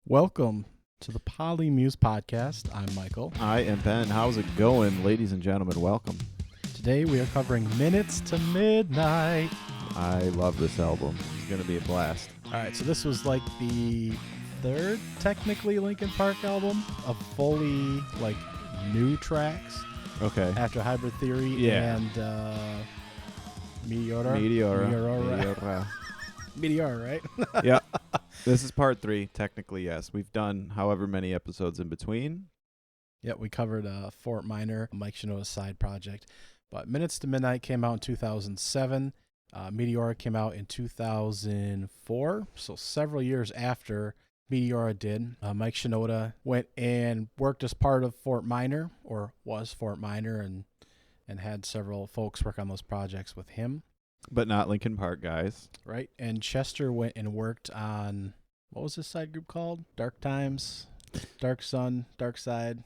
Welcome to the POLYMUSE podcast. I'm Michael. I am Ben. How's it going, ladies and gentlemen? Welcome. Today we are covering Minutes to Midnight. I love this album. It's going to be a blast. All right, so this was like the third, technically, Linkin Park album of fully new tracks Okay. after Hybrid Theory Yeah. and Meteora. Meteora, right? Yeah. This is part 3, technically, yes. We've done however many episodes in between. Yeah, we covered Fort Minor, Mike Shinoda's side project. But Minutes to Midnight came out in 2007. Meteora came out in 2004, so several years after Meteora did. Mike Shinoda went and worked as part of Fort Minor, or was Fort Minor, and had several folks work on those projects with him. But not Linkin Park, guys. Right, and Chester went and worked on, what was this side group called? Dark Times, Dark Sun, Dark Side,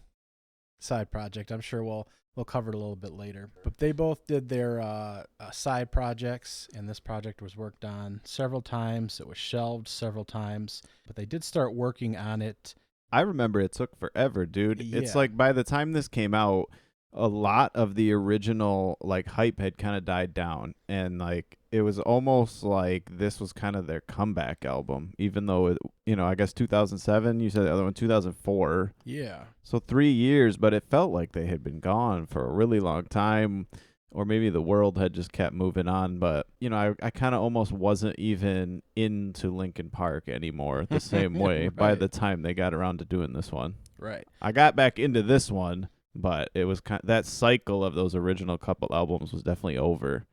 side project. I'm sure we'll cover it a little bit later. But they both did their side projects, and this project was worked on several times. It was shelved several times, but they did start working on it. I remember it took forever, dude. Yeah. It's like by the time this came out, a lot of the original hype had kind of died down, and it was almost like this was kind of their comeback album, even though I guess 2007, you said the other one 2004. Yeah. So 3 years, but it felt like they had been gone for a really long time, or maybe the world had just kept moving on. But I kind of almost wasn't even into Linkin Park anymore the same way by Right. the time they got around to doing this one. Right. I got back into this one, but it was that cycle of those original couple albums was definitely over.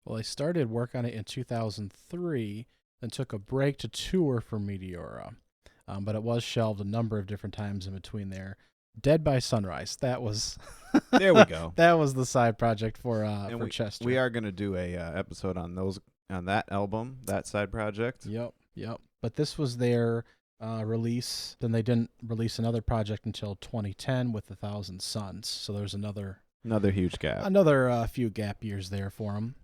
Well, they started work on it in 2003, then took a break to tour for Meteora. But it was shelved a number of different times in between there. Dead by Sunrise. That was There we go. That was the side project for And Chester. We are going to do a episode on that album, that side project. Yep. But this was their release. Then they didn't release another project until 2010 with 1,000 Suns. So there's another Huge gap. few gap years there for them.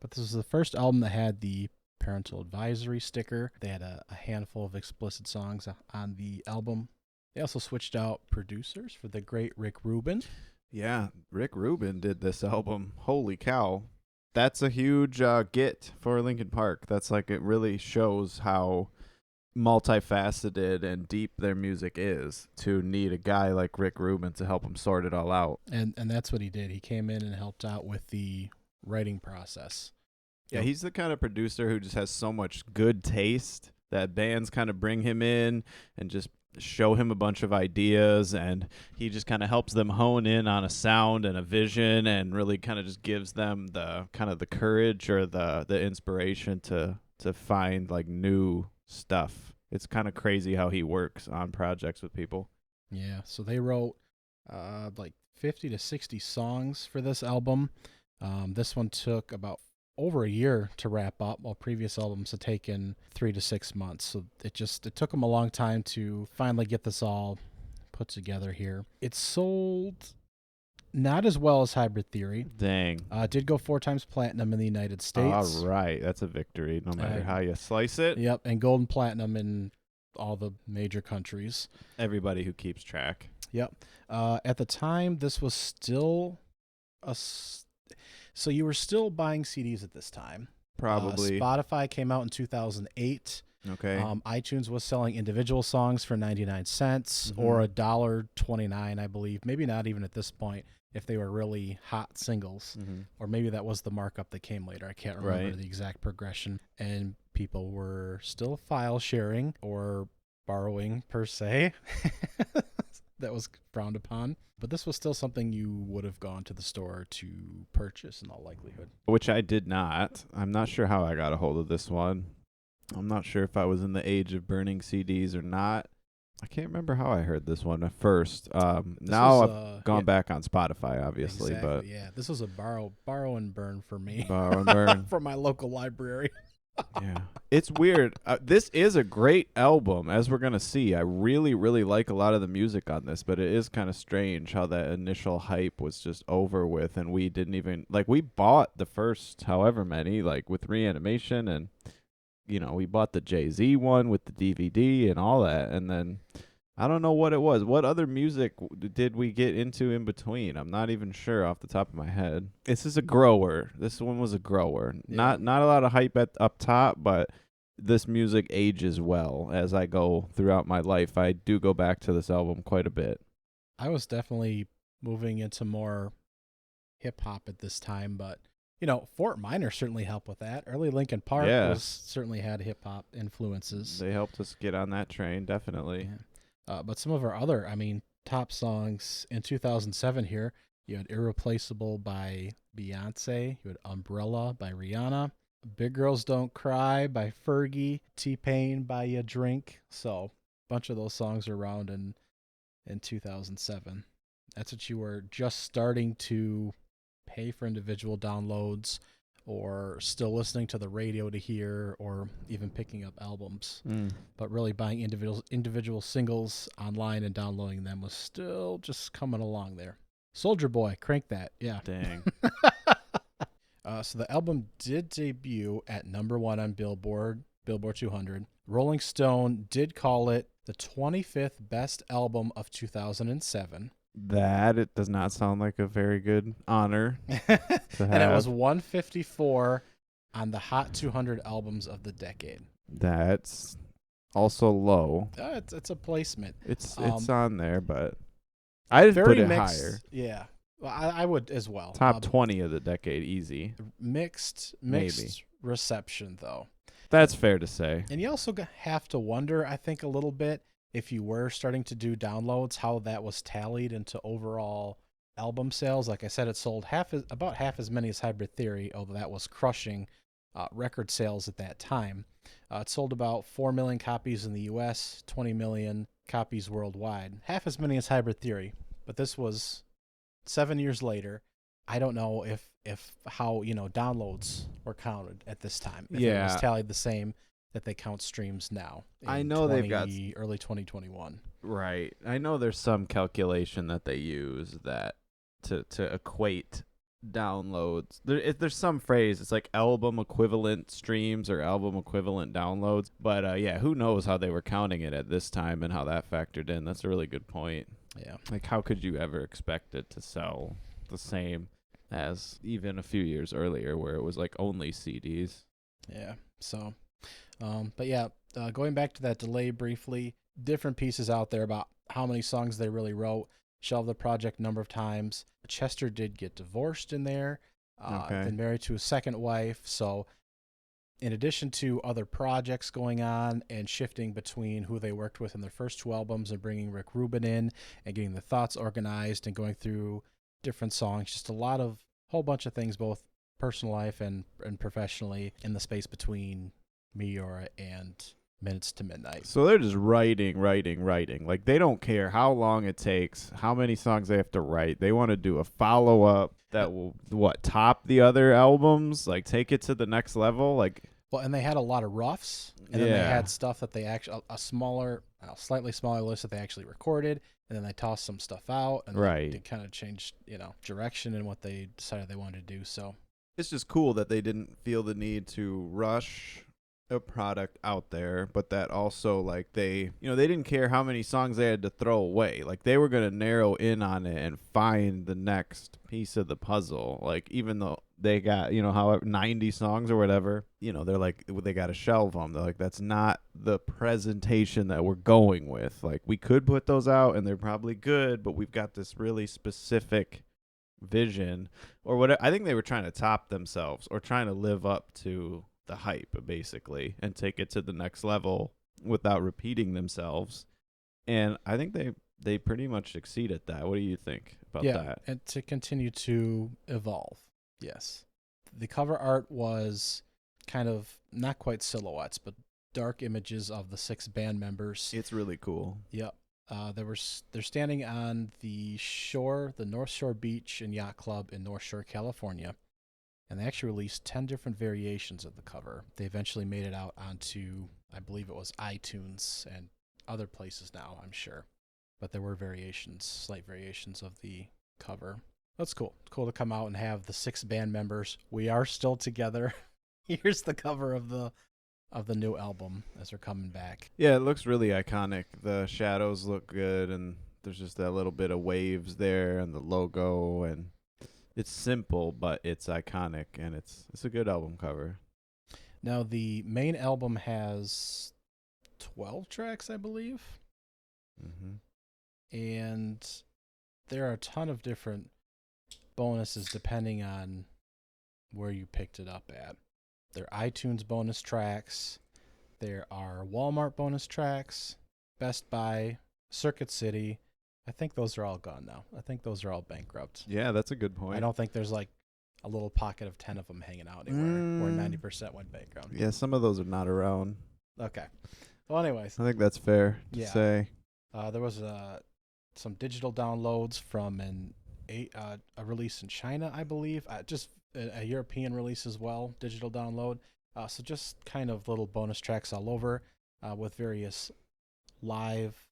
But this was the first album that had the parental advisory sticker. They had a handful of explicit songs on the album. They also switched out producers for the great Rick Rubin. Yeah, Rick Rubin did this album. Holy cow. That's a huge get for Linkin Park. That's it really shows how multifaceted and deep their music is, to need a guy like Rick Rubin to help them sort it all out. And that's what he did. He came in and helped out with the writing process. Yeah, he's the kind of producer who just has so much good taste that bands kind of bring him in and just show him a bunch of ideas, and he just kind of helps them hone in on a sound and a vision, and really kind of just gives them the kind of the courage or the inspiration to find new stuff. It's kind of crazy how he works on projects with people. Yeah, so they wrote 50 to 60 songs for this album. This one took about over a year to wrap up, while previous albums had taken 3 to 6 months. So it took them a long time to finally get this all put together here. It sold not as well as Hybrid Theory. Dang. Did go 4 times platinum in the United States. All right. That's a victory, no matter how you slice it. Yep, and gold and platinum in all the major countries. Everybody who keeps track. Yep. At the time, this was still so you were still buying CDs at this time. Probably. Spotify came out in 2008. Okay. iTunes was selling individual songs for 99 cents or $1.29, I believe. Maybe not even at this point if they were really hot singles. Or maybe that was the markup that came later. I can't remember the exact progression. And people were still file sharing or borrowing per se. That was frowned upon. But this was still something you would have gone to the store to purchase in all likelihood. Which I did not. I'm not sure how I got a hold of this one. I'm not sure if I was in the age of burning CDs or not. I can't remember how I heard this one at first. Now I've gone back on Spotify, obviously. Exactly, but yeah, this was a borrow and burn for me. Borrow and burn. From my local library. Yeah. It's weird. This is a great album, as we're going to see. I really, really like a lot of the music on this, but it is kind of strange how that initial hype was just over with, and we didn't even, we bought the first however many, with Reanimation, and we bought the Jay-Z one with the DVD and all that, and then I don't know what it was. What other music did we get into in between? I'm not even sure off the top of my head. This is a grower. This one was a grower. Yeah. Not a lot of hype up top, but this music ages well as I go throughout my life. I do go back to this album quite a bit. I was definitely moving into more hip hop at this time, but Fort Minor certainly helped with that. Early Linkin Park certainly had hip hop influences. They helped us get on that train, definitely. Yeah. But some of our other, top songs in 2007 here, you had Irreplaceable by Beyonce, you had Umbrella by Rihanna, Big Girls Don't Cry by Fergie, T-Pain by Ya Drink. So a bunch of those songs are around in 2007. That's what you were just starting to pay for individual downloads, or still listening to the radio to hear, or even picking up albums. But really buying individual singles online and downloading them was still just coming along there. Soulja Boy, Crank That, yeah. Dang. So the album did debut at number 1 on Billboard 200. Rolling Stone did call it the 25th best album of 2007. It does not sound like a very good honor to have. And it was 154 on the Hot 200 albums of the decade. That's also low. It's a placement. It's on there, but I didn't put it mixed, higher. Yeah, well, I would as well. Top 20 of the decade, easy. Mixed Maybe. reception, though. That's fair to say. And you also have to wonder, I think, a little bit, if you were starting to do downloads, how that was tallied into overall album sales. Like I said, it sold about half as many as Hybrid Theory, although that was crushing record sales at that time. It sold about 4 million copies in the U.S., 20 million copies worldwide. Half as many as Hybrid Theory. But this was 7 years later. I don't know if how downloads were counted at this time. If it was tallied the same that they count streams now. I know they've got early 2021. Right. I know there's some calculation that they use that to equate downloads. There's some phrase. It's like album equivalent streams or album equivalent downloads. But who knows how they were counting it at this time and how that factored in. That's a really good point. Yeah. Like, how could you ever expect it to sell the same as even a few years earlier where it was like only CDs? Yeah. So, going back to that delay briefly, different pieces out there about how many songs they really wrote, shelved the project a number of times. Chester did get divorced in there, then married to a second wife. So in addition to other projects going on and shifting between who they worked with in their first 2 albums and bringing Rick Rubin in and getting the thoughts organized and going through different songs, just a whole bunch of things, both personal life and professionally, in the space between Meteora and Minutes to Midnight. So they're just writing. Like, they don't care how long it takes, how many songs they have to write. They want to do a follow-up that will, top the other albums, like take it to the next level. Like, well, and they had a lot of roughs, and then they had stuff that they actually, slightly smaller list that they actually recorded, and then they tossed some stuff out, and they kind of changed, direction in what they decided they wanted to do. So it's just cool that they didn't feel the need to rush a product out there, but that also, like, they didn't care how many songs they had to throw away. Like, they were going to narrow in on it and find the next piece of the puzzle. Like, even though they got, however 90 songs or whatever, they're like, they got to shelve them. They're like, that's not the presentation that we're going with. Like, we could put those out and they're probably good, but we've got this really specific vision or whatever. I think they were trying to top themselves or trying to live up to the hype, basically, and take it to the next level without repeating themselves. And I think they pretty much succeed at that. What do you think about that? And to continue to evolve. Yes. The cover art was kind of not quite silhouettes, but dark images of the 6 band members. It's really cool. Yep. They're standing on the North Shore Beach and Yacht Club in North Shore, California. And they actually released 10 different variations of the cover. They eventually made it out onto, I believe it was iTunes and other places now, I'm sure. But there were slight variations of the cover. That's cool. It's cool to come out and have the 6 band members. We are still together. Here's the cover of the of the new album as they're coming back. Yeah, it looks really iconic. The shadows look good, and there's just that little bit of waves there, and the logo, and it's simple, but it's iconic, and it's a good album cover. Now, the main album has 12 tracks, I believe. Mm-hmm. And there are a ton of different bonuses depending on where you picked it up at. There are iTunes bonus tracks. There are Walmart bonus tracks, Best Buy, Circuit City. I think those are all gone now. I think those are all bankrupt. Yeah, that's a good point. I don't think there's like a little pocket of 10 of them hanging out anywhere where 90% went bankrupt. Yeah, some of those are not around. Okay. Well, anyways. I think that's fair to say. There was some digital downloads from a release in China, I believe. Just a European release as well, digital download. So just kind of little bonus tracks all over with various live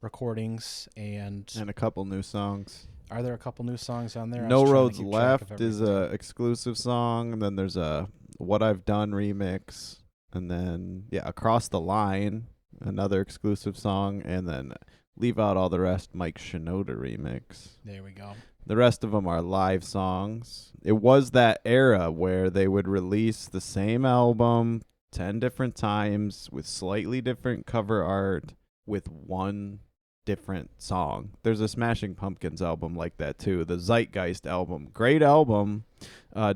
recordings and a couple new songs. Are there a couple new songs on there? No Roads Left is a exclusive song, and then there's a What I've Done remix, and then Across the Line, another exclusive song, and then leave out all the rest, Mike Shinoda remix. There we go. The rest of them are live songs. It was that era where they would release the same album 10 different times with slightly different cover art with one different song. There's a Smashing Pumpkins album like that too. The Zeitgeist album. Great album.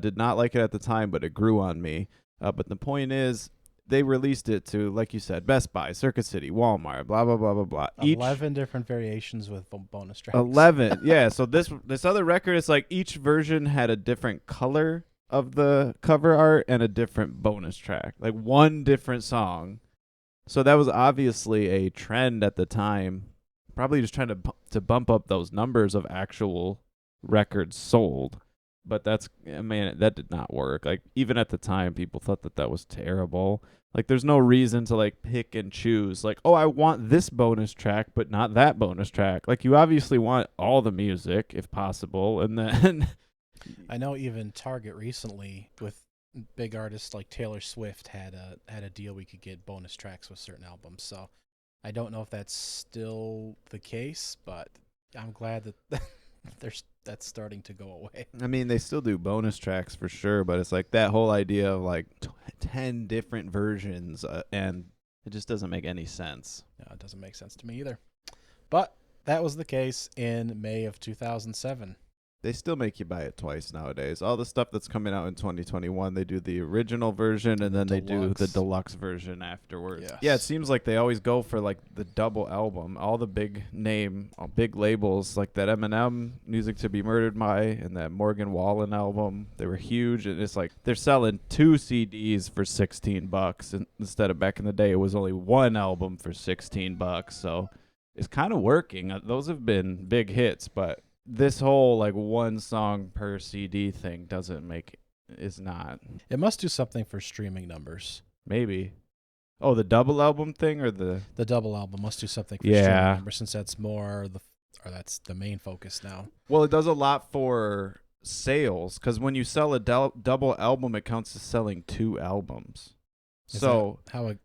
Did not like it at the time, but it grew on me. But the point is, they released it to, like you said, Best Buy, Circuit City, Walmart, blah, blah, blah, blah, blah. 11 different variations with bonus tracks. 11, yeah. So this other record, it's like each version had a different color of the cover art and a different bonus track. Like one different song. So that was obviously a trend at the time. Probably just trying to bump up those numbers of actual records sold. But that did not work. Like, even at the time, people thought that was terrible. Like, there's no reason to, like, pick and choose. Like, oh, I want this bonus track, but not that bonus track. Like, you obviously want all the music, if possible, and then... I know even Target recently, with big artists like Taylor Swift, had a deal we could get bonus tracks with certain albums. So, I don't know if that's still the case, but I'm glad that... that's starting to go away. I mean, they still do bonus tracks for sure, but it's like that whole idea of like 10 different versions, and it just doesn't make any sense. No, it doesn't make sense to me either. But that was the case in May of 2007. They still make you buy it twice nowadays. All the stuff that's coming out in 2021, they do the original version and then they do the deluxe version afterwards. Yes. Yeah, it seems like they always go for like the double album. All the big labels like that Eminem Music to Be Murdered By and that Morgan Wallen album, they were huge, and it's like they're selling 2 CDs for $16, and instead of back in the day it was only one album for $16. So it's kind of working. Those have been big hits, but this whole like one song per CD thing is not. It must do something for streaming numbers. Maybe. Oh, the double album thing or the double album must do something for streaming numbers, since that's that's the main focus now. Well, it does a lot for sales, because when you sell a double album, it counts as selling 2 albums. Is so that how it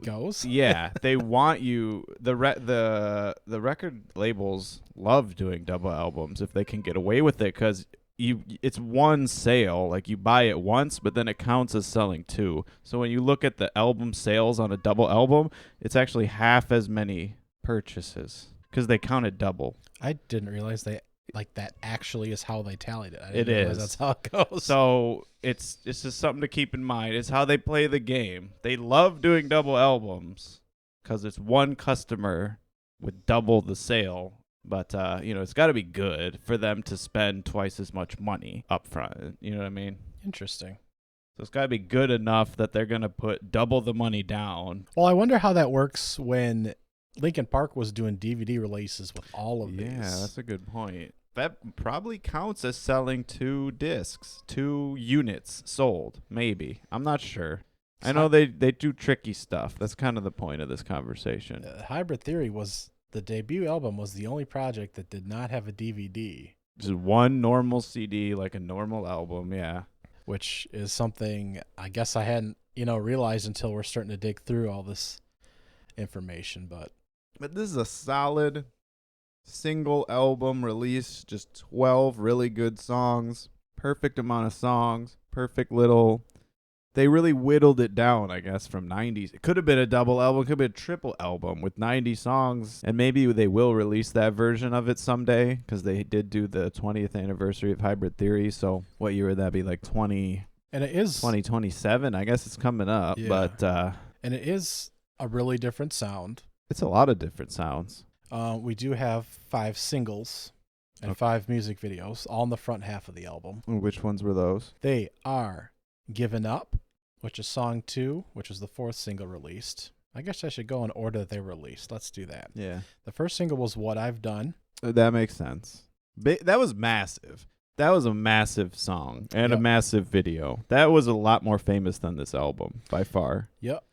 goes? Yeah, they want you. The record labels love doing double albums if they can get away with it, because it's one sale. Like, you buy it once, but then it counts as selling 2. So when you look at the album sales on a double album, it's actually half as many purchases because they count it double. I didn't realize that actually is how they tallied it. I It didn't realize is. That's how it goes. So it's just something to keep in mind. It's how they play the game. They love doing double albums because it's one customer with double the sale. But, it's got to be good for them to spend twice as much money up front. You know what I mean? Interesting. So it's got to be good enough that they're going to put double the money down. Well, I wonder how that works when Linkin Park was doing DVD releases with all of these. Yeah, that's a good point. That probably counts as selling 2 discs, 2 units sold, maybe. I'm not sure. I know they do tricky stuff. That's kind of the point of this conversation. Hybrid Theory the debut album was the only project that did not have a DVD. Just one normal CD, like a normal album, yeah. Which is something I guess I hadn't realize until we're starting to dig through all this information. But this is a solid single album release, just 12 really good songs, perfect amount of songs, perfect little. They really whittled it down, I guess, from 90s. It could have been a double album, it could have been a triple album with 90 songs, and maybe they will release that version of it someday, because they did do the 20th anniversary of Hybrid Theory. So what year would that be? Like 20? And it is 2027. I guess it's coming up, Yeah. but and it is a really different sound. it's a lot of different sounds. We do have 5 singles and 5 music videos, all in the front half of the album. Which ones were those? They are Given Up, which is song 2, which was the 4th single released. I guess I should go in order that they were released. Let's do that. Yeah. The first single was What I've Done. That makes sense. That was massive. That was a massive song and a Yep. massive video. That was a lot more famous than this album by far. Yep.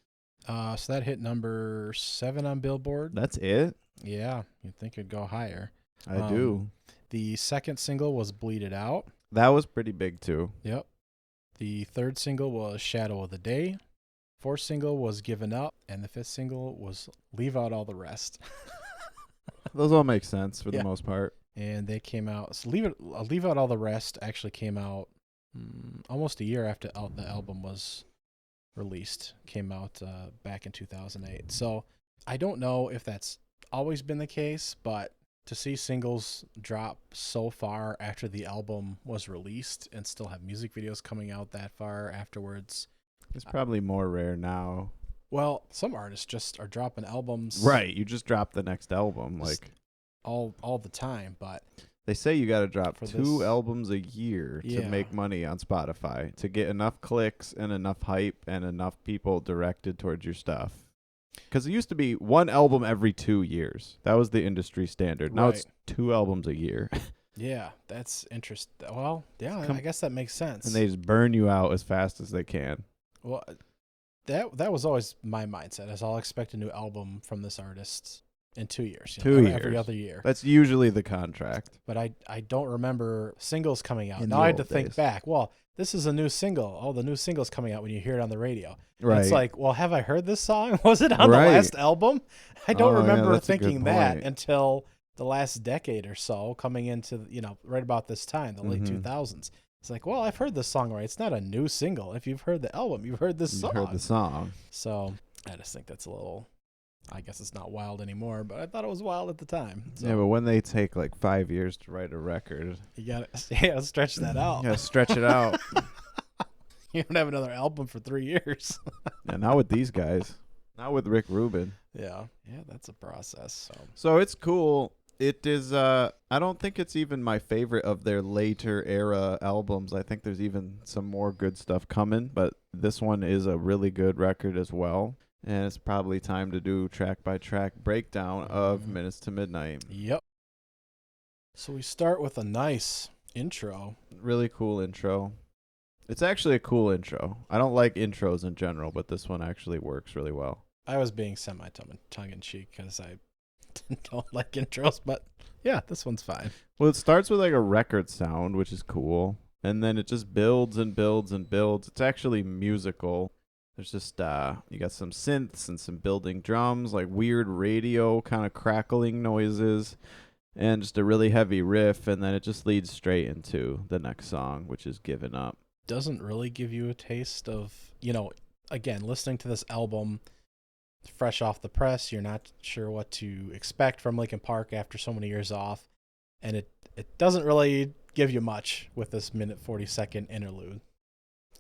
So that hit number 7 on Billboard. That's it? Yeah, you'd think it'd go higher. I do. The second single was Bleed It Out. That was pretty big too. Yep. The third single was Shadow of the Day. Fourth single was Given Up. And the fifth single was Leave Out All the Rest. Those all make sense for Yeah. the most part. And they came out. So Leave Out All the Rest actually came out almost a year after the album was released. Came out back in 2008. So I don't know if that's always been the case, but to see singles drop so far after the album was released and still have music videos coming out that far afterwards, It's probably more rare now. well, some artists just are dropping albums Right. You just dropped the next album. Just- Like all the time, but they say you got to drop For 2 this- albums a year to Yeah. make money on Spotify, to get enough clicks and enough hype and enough people directed towards your stuff. Because it used to be 1 album every 2 years. That was the industry standard. Now it's 2 albums a year. yeah, that's interesting. Well, yeah, Come- I guess that makes sense. And they just burn you out as fast as they can. Well, that was always my mindset, is I'll expect a new album from this artist in 2 years. 2 every years. other year. That's usually the contract. But I don't remember singles coming out. In Now the I had to old think days. back. Well, this is a new single. Oh, the new single's coming out when you hear it on the radio. And Right. it's like, well, have I heard this song? Was it on Right. the last album? I don't Oh, yeah, remember that's a good thinking that point. until the last decade or so, coming into, right about this time, the late Mhm. 2000s. It's like, well, I've heard this song already. It's not a new single. If you've heard the album, you've heard this You song. heard the song. So I just think that's a little, I guess it's not wild anymore, but I thought it was wild at the time. So Yeah, but when they take like 5 years to write a record, you gotta stretch that out. you gotta stretch it out. You don't have another album for 3 years. And not with these guys. Not with Rick Rubin. Yeah, that's a process. So So it's cool. It is I don't think it's even my favorite of their later era albums. I think there's even some more good stuff coming, but this one is a really good record as well. And it's probably time to do track by track breakdown of Mhm. Minutes to Midnight. Yep. So we start with a nice intro. Really cool intro. It's actually a cool intro. I don't like intros in general, but this one actually works really well. I was being tongue in cheek because I don't like intros, but yeah, this one's fine. Well, it starts with like a record sound, which is cool. And then it just builds and builds and builds. It's actually musical. There's just, you got some synths and some building drums, like weird radio kind of crackling noises, and just a really heavy riff. And then it just leads straight into the next song, which is Given Up. Doesn't really give you a taste of, again, listening to this album fresh off the press, you're not sure what to expect from Linkin Park after so many years off. And it doesn't really give you much with this minute 40-second interlude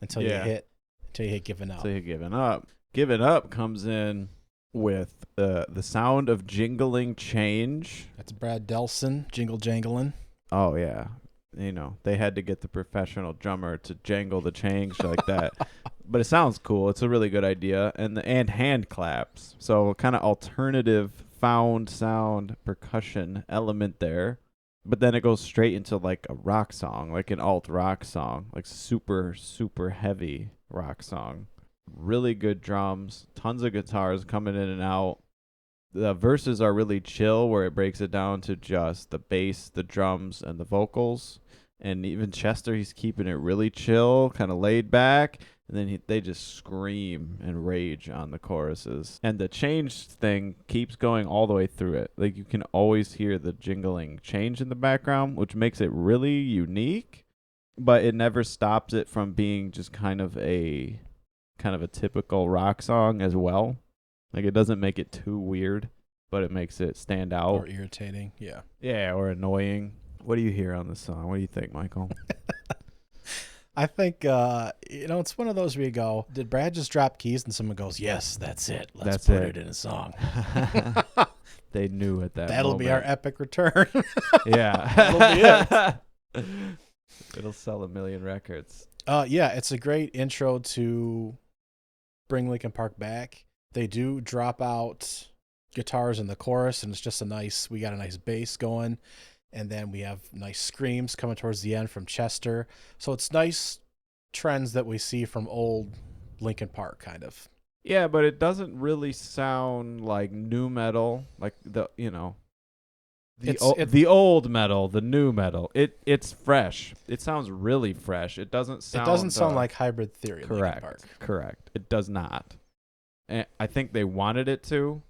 until you hit Given Up. So you're Given Up. Given Up comes in with the sound of jingling change. That's Brad Delson, jingle jangling. Oh, yeah. They had to get the professional drummer to jangle the change like that. But it sounds cool. It's a really good idea. And hand claps. So kind of alternative found sound percussion element there. But then it goes straight into like a rock song, like an alt rock song, like super, super heavy rock song. Really good drums, tons of guitars coming in and out. The verses are really chill, where it breaks it down to just the bass, the drums, and the vocals. And even Chester, he's keeping it really chill, kind of laid back. And then they just scream and rage on the choruses. And the change thing keeps going all the way through it. Like, you can always hear the jingling change in the background, which makes it really unique, but it never stops it from being just kind of a typical rock song as well. Like, it doesn't make it too weird, but it makes it stand out. Or irritating, yeah. Yeah, or annoying. What do you hear on this song? What do you think, Michael? I think, it's one of those where you go, did Brad just drop keys? And someone goes, yes, that's it. Let's put it in a song. They knew at that That'll moment. be our epic return. Yeah. That'll be it. It'll sell 1 million records. Yeah, it's a great intro to bring Linkin Park back. They do drop out guitars in the chorus, and it's just we got a nice bass going. And then we have nice screams coming towards the end from Chester. So it's nice trends that we see from old Linkin Park, kind of. Yeah, but it doesn't really sound like new metal, like the old metal, the new metal. It's fresh. It sounds really fresh. It doesn't sound like Hybrid Theory. Correct. Linkin Park. Correct. It does not. And I think they wanted it to.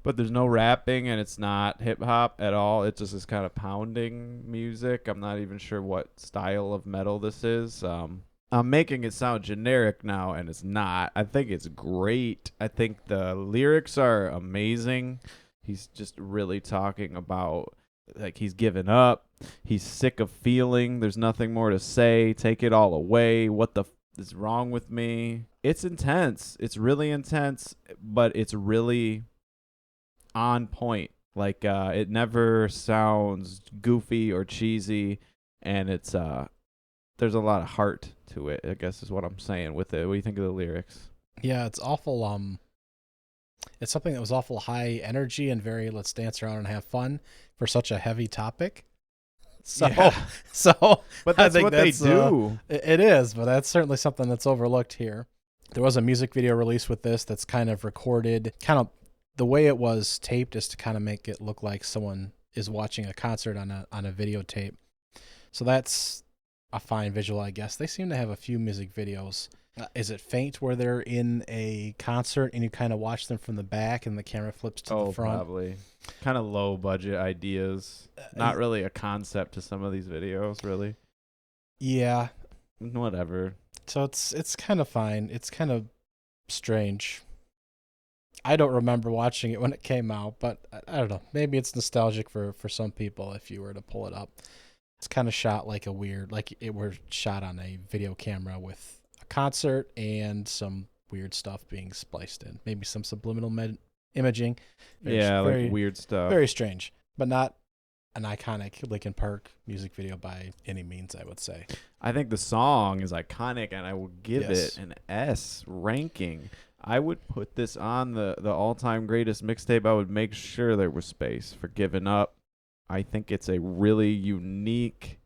But there's no rapping, and it's not hip-hop at all. It just is kind of pounding music. I'm not even sure what style of metal this is. I'm making it sound generic now, and it's not. I think it's great. I think the lyrics are amazing. He's just really talking about, like, he's given up. He's sick of feeling. There's nothing more to say. Take it all away. What the is wrong with me? It's intense. It's really intense, but it's really on point. Like, it never sounds goofy or cheesy, and it's there's a lot of heart to it, I guess is what I'm saying with it. What do you think of the lyrics? Yeah, it's awful. It's something that was awful high energy and very let's dance around and have fun for such a heavy topic. But that's what they do. It is, but that's certainly something that's overlooked here. There was a music video released with this that's kind of recorded, the way it was taped is to kind of make it look like someone is watching a concert on a videotape. So that's a fine visual, I guess. They seem to have a few music videos. Is it Faint where they're in a concert and you kind of watch them from the back and the camera flips to the front? Probably. Kind of low budget ideas. Not really a concept to some of these videos, really. Yeah. Whatever. So it's kind of fine. It's kind of strange. I don't remember watching it when it came out, but I don't know. Maybe it's nostalgic for some people if you were to pull it up. It's kind of shot like it were shot on a video camera with a concert and some weird stuff being spliced in. Maybe some subliminal imaging. Like weird stuff. Very strange, but not an iconic Linkin Park music video by any means, I would say. I think the song is iconic, and I will give it an S ranking. I would put this on the all-time greatest mixtape. I would make sure there was space for Giving Up. I think it's a really unique.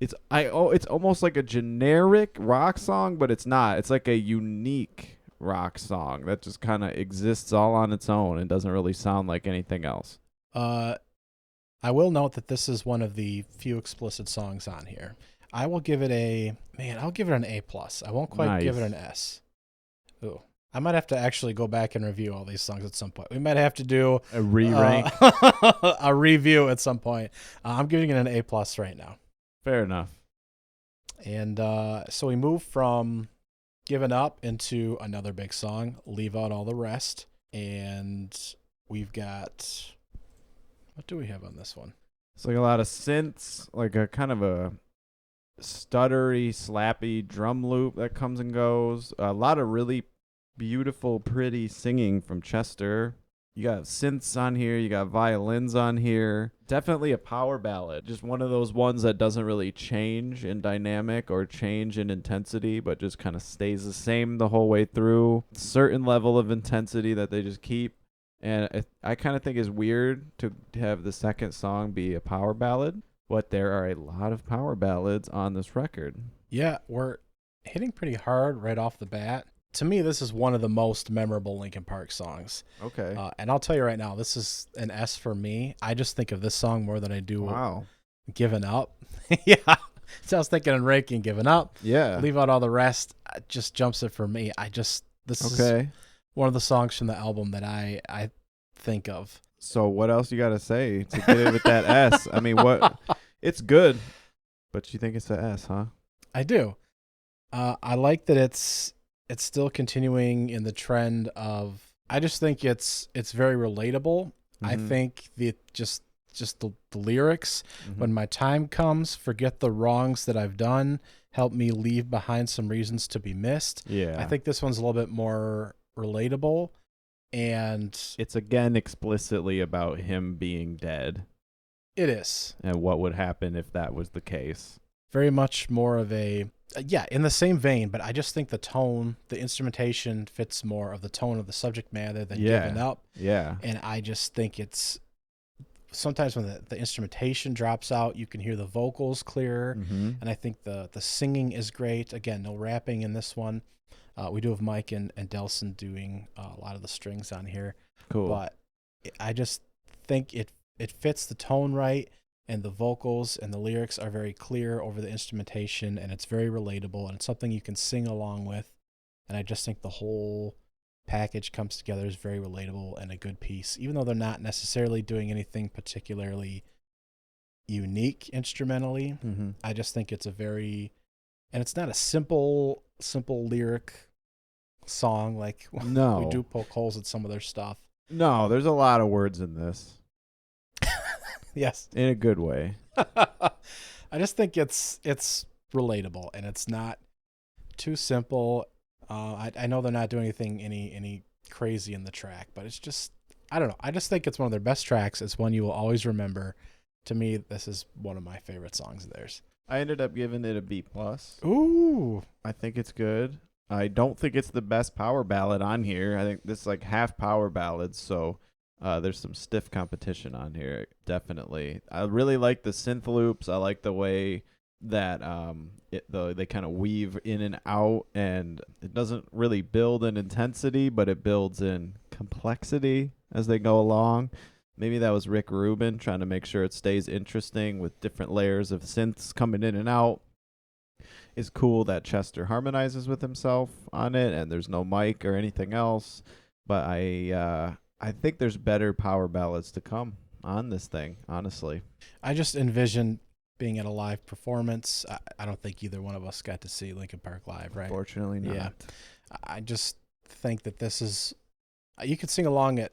It's almost like a generic rock song, but it's not. It's like a unique rock song that just kind of exists all on its own and doesn't really sound like anything else. I will note that this is one of the few explicit songs on here. I will give it I'll give it an A+. I won't quite give it an S. Ooh. I might have to actually go back and review all these songs at some point. We might have to do a re-rank, a review at some point. I'm giving it an A+ right now. Fair enough. And so we move from Giving Up into another big song, Leave Out All the Rest. And we've got, what do we have on this one? It's like a lot of synths, like a kind of a stuttery, slappy drum loop that comes and goes. A lot of really beautiful, pretty singing from Chester. You got synths on here. You got violins on here. Definitely a power ballad. Just one of those ones that doesn't really change in dynamic or change in intensity, but just kind of stays the same the whole way through. Certain level of intensity that they just keep. And I kind of think it's weird to have the second song be a power ballad, but there are a lot of power ballads on this record. Yeah, we're hitting pretty hard right off the bat. To me, this is one of the most memorable Linkin Park songs. Okay. And I'll tell you right now, this is an S for me. I just think of this song more than I do Giving Up. Yeah. So I was thinking on ranking, giving up. Yeah. Leave out all the rest. Just jumps it for me. This is one of the songs from the album that I think of. So what else you got to say to get it with that S? I mean, what? It's good, but you think it's an S, huh? I do. I like that it's still continuing in the trend of. I just think it's very relatable. I think just the lyrics. When my time comes, forget the wrongs that I've done. Help me leave behind some reasons to be missed. Yeah. I think this one's a little bit more relatable. And it's again explicitly about him being dead. It is. And what would happen if that was the case. Very much more of a, in the same vein, but I just think the tone, the instrumentation fits more of the tone of the subject matter than Giving Up. Yeah. And I just think it's, sometimes when the instrumentation drops out, you can hear the vocals clearer. And I think the singing is great. Again, no rapping in this one. We do have Mike and Delson doing a lot of the strings on here. Cool. But I just think it fits the tone right, and the vocals and the lyrics are very clear over the instrumentation, and it's very relatable, and it's something you can sing along with. And I just think the whole package comes together as very relatable and a good piece, even though they're not necessarily doing anything particularly unique instrumentally. I just think it's and it's not a simple lyric song like we do poke holes at some of their stuff. No, there's a lot of words in this. Yes. In a good way. I just think it's relatable, and it's not too simple. I know they're not doing anything any crazy in the track, but it's just, I don't know. I just think it's one of their best tracks. It's one you will always remember. To me, this is one of my favorite songs of theirs. I ended up giving it a B+. Ooh. I think it's good. I don't think it's the best power ballad on here. I think this is like half power ballads, so there's some stiff competition on here, definitely. I really like the synth loops. I like the way that they kind of weave in and out, and it doesn't really build in intensity, but it builds in complexity as they go along. Maybe that was Rick Rubin trying to make sure it stays interesting with different layers of synths coming in and out. It's cool that Chester harmonizes with himself on it, and there's no mic or anything else. But I think there's better power ballads to come on this thing, honestly. I just envision being at a live performance. I don't think either one of us got to see Linkin Park live, right? Unfortunately not. Yeah. I just think that this is, you could sing along at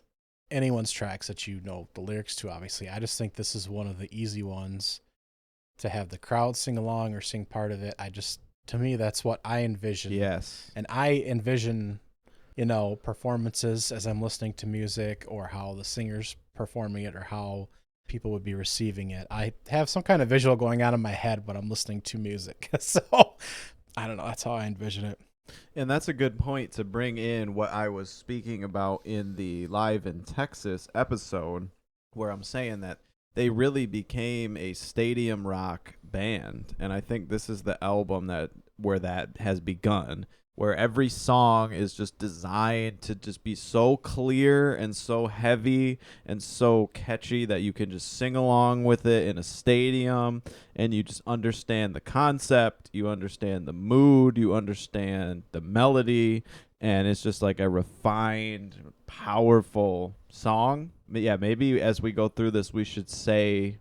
anyone's tracks that you know the lyrics to, obviously. I just think this is one of the easy ones to have the crowd sing along or sing part of it. To me, that's what I envision. Yes. And I envision, performances as I'm listening to music, or how the singer's performing it, or how people would be receiving it. I have some kind of visual going on in my head when I'm listening to music. So I don't know. That's how I envision it. And that's a good point to bring in what I was speaking about in the Live in Texas episode, where I'm saying that they really became a stadium rock band. And I think this is the album where that has begun, where every song is just designed to just be so clear and so heavy and so catchy that you can just sing along with it in a stadium, and you just understand the concept, you understand the mood, you understand the melody, and it's just like a refined, powerful song. But yeah, maybe as we go through this, we should say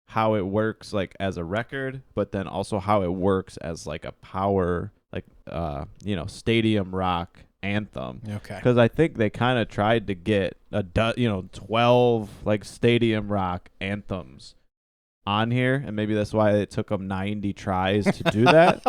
how it works like as a record, but then also how it works as like a power, like stadium rock anthem. Okay. Because I think they kind of tried to get 12 like stadium rock anthems on here, and maybe that's why it took them 90 tries to do that.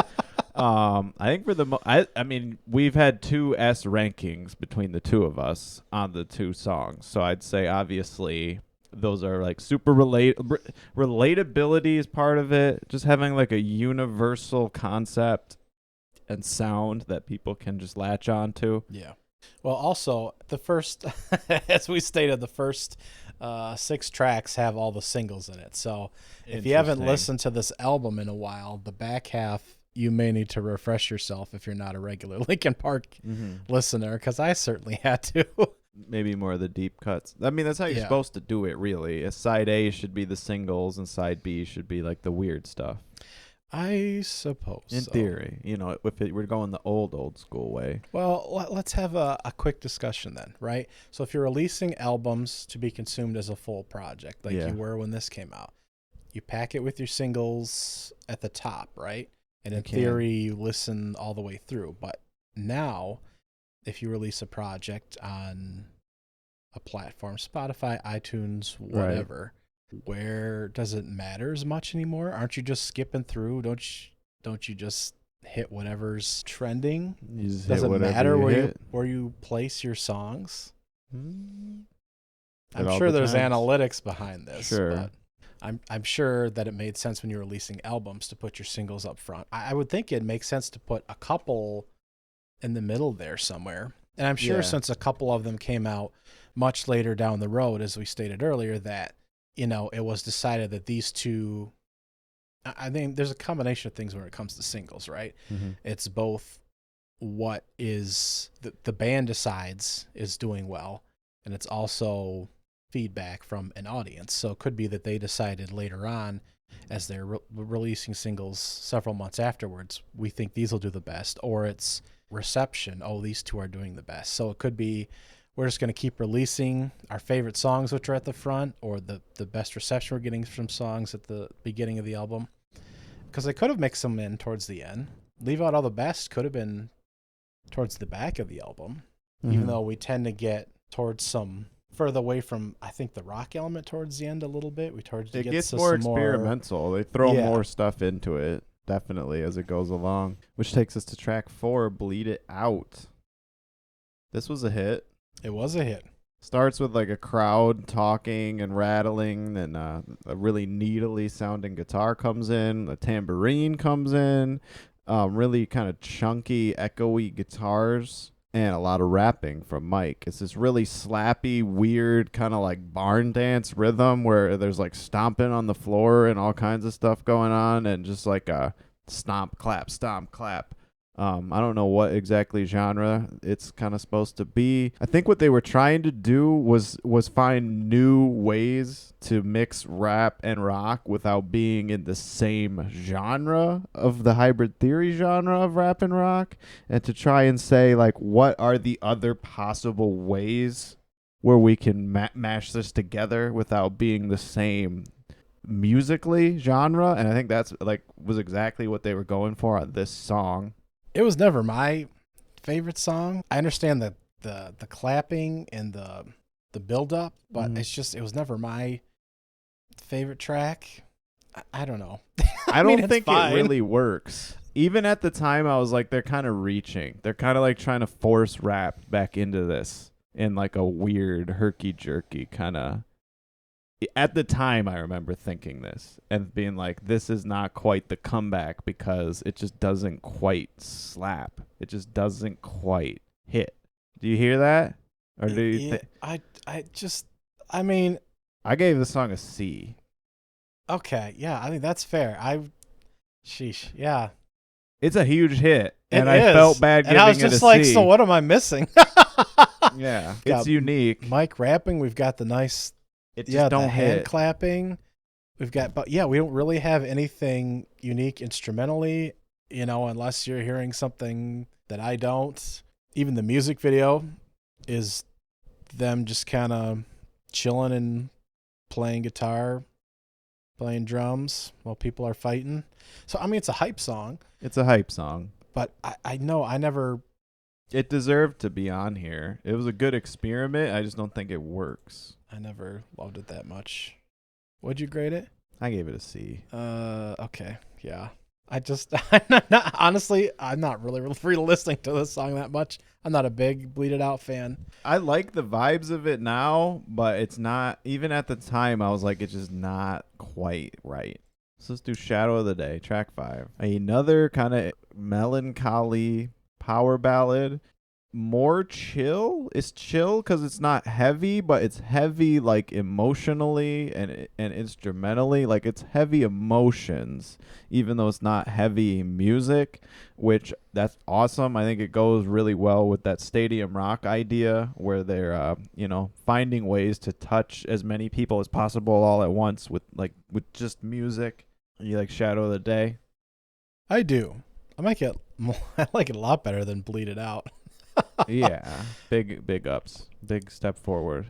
I think for I mean, we've had 2 S rankings between the two of us on the 2 songs, so I'd say obviously those are like super relatability is part of it, just having like a universal concept and sound that people can just latch on to. Yeah. Well, also the first, as we stated, the first 6 tracks have all the singles in it. So if you haven't listened to this album in a while, the back half, you may need to refresh yourself if you're not a regular Linkin Park listener, because I certainly had to. maybe more of the deep cuts. I mean, that's how you're supposed to do it, really. A side A should be the singles, and side B should be like the weird stuff. I suppose in theory, you know, if we're going the old school way. Well, let's have a quick discussion then, right? So if you're releasing albums to be consumed as a full project, like you were when this came out, you pack it with your singles at the top, right? And in theory, you listen all the way through. But now, if you release a project on a platform, Spotify, iTunes, whatever, where does it matter as much anymore? Aren't you just skipping through? Don't you just hit whatever's trending? Does it matter where you place your songs? I'm sure there's analytics behind this, but I'm sure that it made sense when you're releasing albums to put your singles up front. I would think it makes sense to put a couple in the middle there somewhere. And I'm sure since a couple of them came out much later down the road, as we stated earlier, that, you know, it was decided that these two, I think there's a combination of things when it comes to singles, right? Mm-hmm. It's both what is the band decides is doing well, and it's also feedback from an audience. So it could be that they decided later on, as they're releasing singles several months afterwards, we think these will do the best, or it's reception. Oh, these two are doing the best. So it could be we're just going to keep releasing our favorite songs, which are at the front, or the best reception we're getting from songs at the beginning of the album. Because they could have mixed them in towards the end. Leave Out All the Best could have been towards the back of the album, even though we tend to get towards some further away from, I think, the rock element towards the end a little bit. It gets more experimental. They throw more stuff into it, definitely, as it goes along. Which takes us to track 4, Bleed It Out. This was a hit. It was a hit. Starts with like a crowd talking and rattling, and a really needly sounding guitar comes in, a tambourine comes in, really kind of chunky, echoey guitars, and a lot of rapping from Mike. It's this really slappy, weird, kind of like barn dance rhythm where there's like stomping on the floor and all kinds of stuff going on, and just like a stomp, clap, stomp, clap. I don't know what exactly genre it's kind of supposed to be. I think what they were trying to do was find new ways to mix rap and rock without being in the same genre of the hybrid theory genre of rap and rock, and to try and say, like, what are the other possible ways where we can mash this together without being the same musically genre. And I think that's was exactly what they were going for on this song. It was never my favorite song. I understand the clapping and the build up, but it was never my favorite track. I don't know. I don't think it really works. Even at the time, I was like, they're kind of reaching. They're kind of like trying to force rap back into this in like a weird herky-jerky kind of. At the time, I remember thinking this and being like, this is not quite the comeback because it just doesn't quite slap. It just doesn't quite hit. Do you hear that? Or do you think? I mean, I gave the song a C. Okay, yeah, I think that's fair. Sheesh, yeah. It's a huge hit, and I felt bad giving it a C. And I was just like, so what am I missing? Yeah, it's unique. Mike rapping, we've got the nice... It just don't the hit. Hand clapping. We've got, but yeah, we don't really have anything unique instrumentally, unless you're hearing something that I don't. Even the music video is them just kind of chilling and playing guitar, playing drums while people are fighting. So, I mean, it's a hype song. It's a hype song. But I know I never... It deserved to be on here. It was a good experiment. I just don't think it works. I never loved it that much. What'd you grade it? I gave it a C. Okay. Yeah. Honestly, I'm not really listening to this song that much. I'm not a big Bleed It Out fan. I like the vibes of it now, but it's not, even at the time, I was like, it's just not quite right. So let's do Shadow of the Day, track 5. Another kind of melancholy power ballad. more chill. It's chill because it's not heavy, but it's heavy like emotionally and instrumentally. Like it's heavy emotions, even though it's not heavy music, which that's awesome. I think it goes really well with that stadium rock idea where they're finding ways to touch as many people as possible all at once with just music. You like Shadow of the Day? I do. I like it a lot better than Bleed It Out. Yeah, big ups, big step forward.